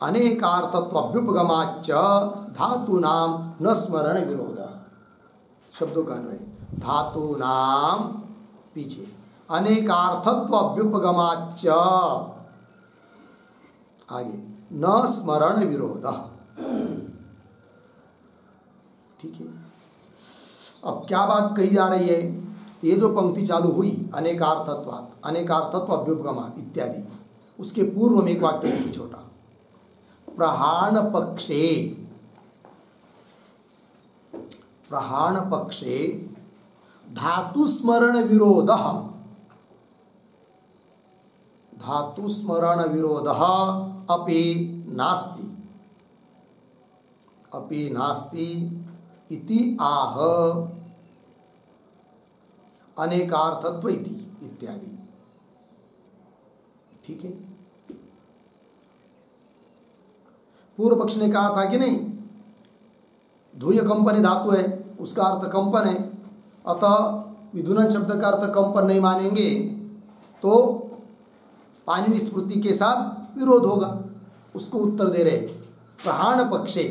अनेकार्थत्वाभ्युपगमाच्च धातूनाम न स्मरण विरोध। शब्दों का अन्वय धातूनाम पीछे अनेकार्थत्वाभ्युपगमाच्च आगे न स्मरण विरोध। ठीक है। अब क्या बात कही जा रही है? ये जो पंक्ति चालू हुई अनेकार्थत्वात् अनेकार्थत्व अभ्युपगमात् इत्यादि, उसके पूर्व में एक वाक्य लिखी छोटा, प्रहाण पक्षे धातु स्मरण विरोध, धातु स्मरण विरोध अपि नास्ति इति आह अनेकार्थत्व इत्यादि। ठीक है। पूर्व पक्ष ने कहा था कि नहीं, धूय कंपन धातु है, उसका अर्थ कंपन है, अतः विधुनन शब्द का अर्थ कंपन नहीं मानेंगे तो पाणिनि स्मृति के साथ विरोध होगा। उसको उत्तर दे रहे, प्रहाण पक्षे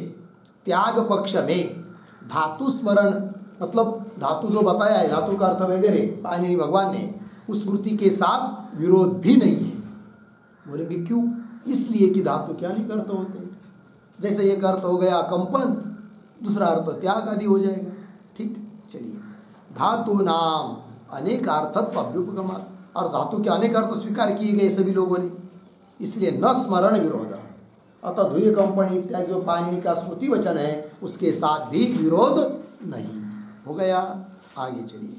त्याग पक्ष में धातु स्मरण, मतलब धातु जो बताया है, धातु का अर्थ वगैरह पाणिनि भगवान ने, उस स्मृति के साथ विरोध भी नहीं है। बोलेंगे क्यों? इसलिए कि धातु क्या नहीं अर्थ होते, जैसे एक अर्थ हो गया कंपन, दूसरा अर्थ त्याग आदि हो जाएगा। ठीक, चलिए, धातु नाम अनेक अर्थत्व अभ्युपगमात्, और धातु के अनेक अर्थ स्वीकार किए गए सभी लोगों ने, इसलिए न स्मरण विरोध। अतः धुय कंपनी इत्यादि जो पाणिनि का स्मृति वचन है उसके साथ भी विरोध नहीं हो गया। आगे चलिए,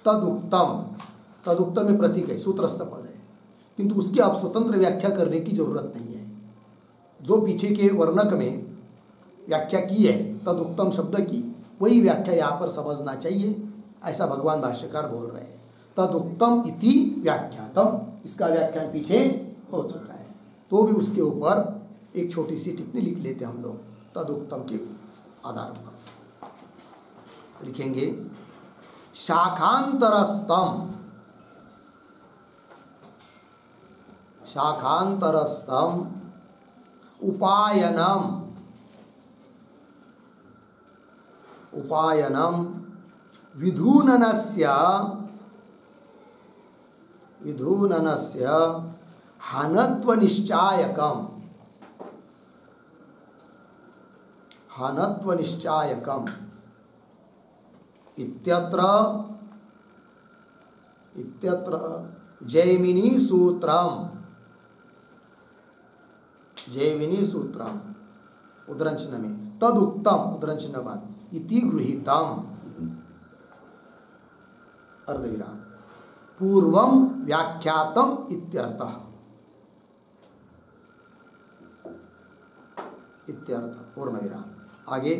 तदुक्तम में प्रतीक है, सूत्रस्थ पद है, किंतु उसकी आप स्वतंत्र व्याख्या करने की जरूरत नहीं है। जो पीछे के वर्णक में व्याख्या की है तदुक्तम शब्द की, वही व्याख्या यहाँ पर समझना चाहिए, ऐसा भगवान भाष्यकार बोल रहे हैं। तदुक्तम इति व्याख्यातम, इसका व्याख्यान पीछे हो चुका है, तो भी उसके ऊपर एक छोटी सी टिप्पणी लिख लेते हैं हम लोग। तदुक्तम के आधार पर लिखेंगे, शाखांतरस्तम उपायनम विधूननस्य हनत्व निश्चायकम इत्यत्र जैमिनी सूत्रम उद्धरण चिन्ह में तदुक्तम उद्धरण चिन्ह बाद इति गृहीतम अर्धविराम पूर्वम व्याख्यातम इत्यर्थः पूर्णविराम। आगे,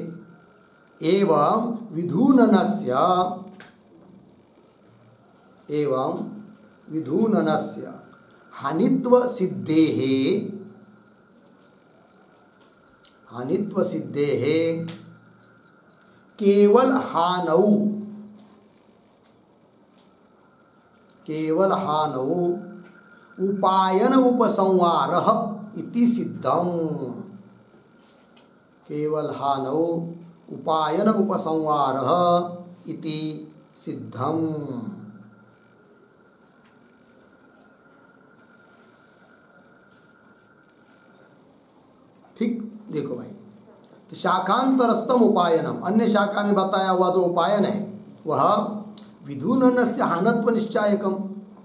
एवं विधूननस्य हानित्व सिद्धेः केवल हानौ उपायन उपसंहारः इति सिद्धम्। केवल हानौ उपायन उपसंहारः इति सिद्धम्। ठीक, देखो भाई, तो शाखांतरस्तम उपायनम, अन्य शाखा में बताया हुआ जो उपायन है वह विधूननस्य हानत्व निश्चायकम,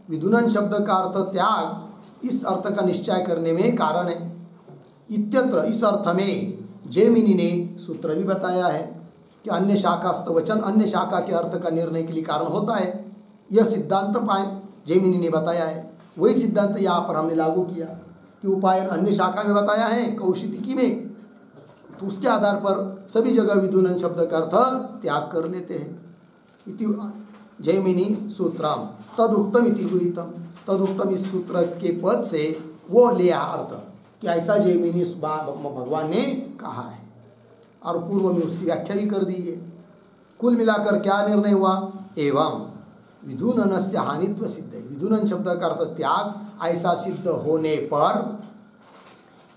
विधूनन शब्द का अर्थ त्याग, इस अर्थ का निश्चय करने में कारण है। इत्यत्र, इस अर्थ में जैमिनी ने सूत्र भी बताया है कि अन्य शाखास्त वचन अन्य शाखा के अर्थ का निर्णय के लिए कारण होता है। यह सिद्धांत जैमिनी ने बताया है, वही सिद्धांत यहाँ पर हमने लागू किया कि उपायन अन्य शाखा में बताया है कौशितिकी में, तो उसके आधार पर सभी जगह विधूनन शब्द का अर्थ त्याग कर लेते हैं। इति जैमिनी सूत्रम तदुक्तम इति गृहीतम, तदुक्तम इस सूत्र के पद से वो लिया अर्थ कि ऐसा जैमिनी भगवान ने कहा है, और पूर्व में उसकी व्याख्या भी कर दी है। कुल मिलाकर क्या निर्णय हुआ? एवं विधूननस्य हानित्व सिद्ध है, विधूनन शब्द का अर्थ त्याग, ऐसा सिद्ध होने पर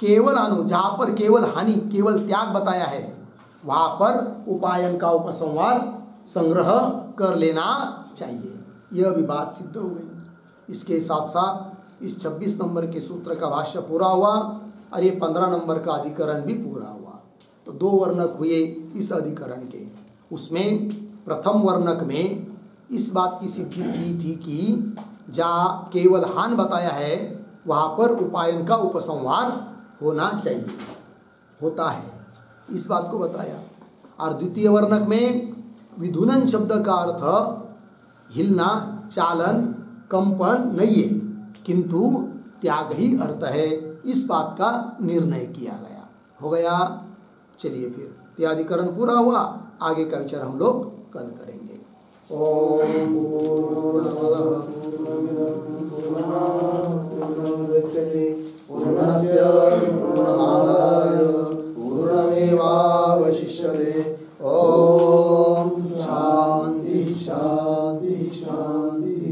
केवल अनु, जहाँ पर केवल हानि, केवल त्याग बताया है, वहाँ पर उपायन का उपसंहार संग्रह कर लेना चाहिए। यह भी बात सिद्ध हो गई। इसके साथ साथ इस 26 नंबर के सूत्र का भाष्य पूरा हुआ और ये 15 नंबर का अधिकरण भी पूरा हुआ। तो 2 वर्णक हुए इस अधिकरण के। उसमें प्रथम वर्णक में इस बात की सिद्धि की थी कि जहाँ केवल हान बताया है वहाँ पर उपायन का उपसंहार होना चाहिए, होता है, इस बात को बताया। और द्वितीय वर्णक में विधुनन शब्द का अर्थ हिलना, चालन, कंपन नहीं है, किंतु त्याग ही अर्थ है, इस बात का निर्णय किया गया। हो गया। चलिए फिर त्याधिकरण पूरा हुआ, आगे का विचार हम लोग कल करेंगे। ओम पूर्णस्य पूर्णमादाय पूर्णमेवावशिष्यते। ओम शांति शांति शांति।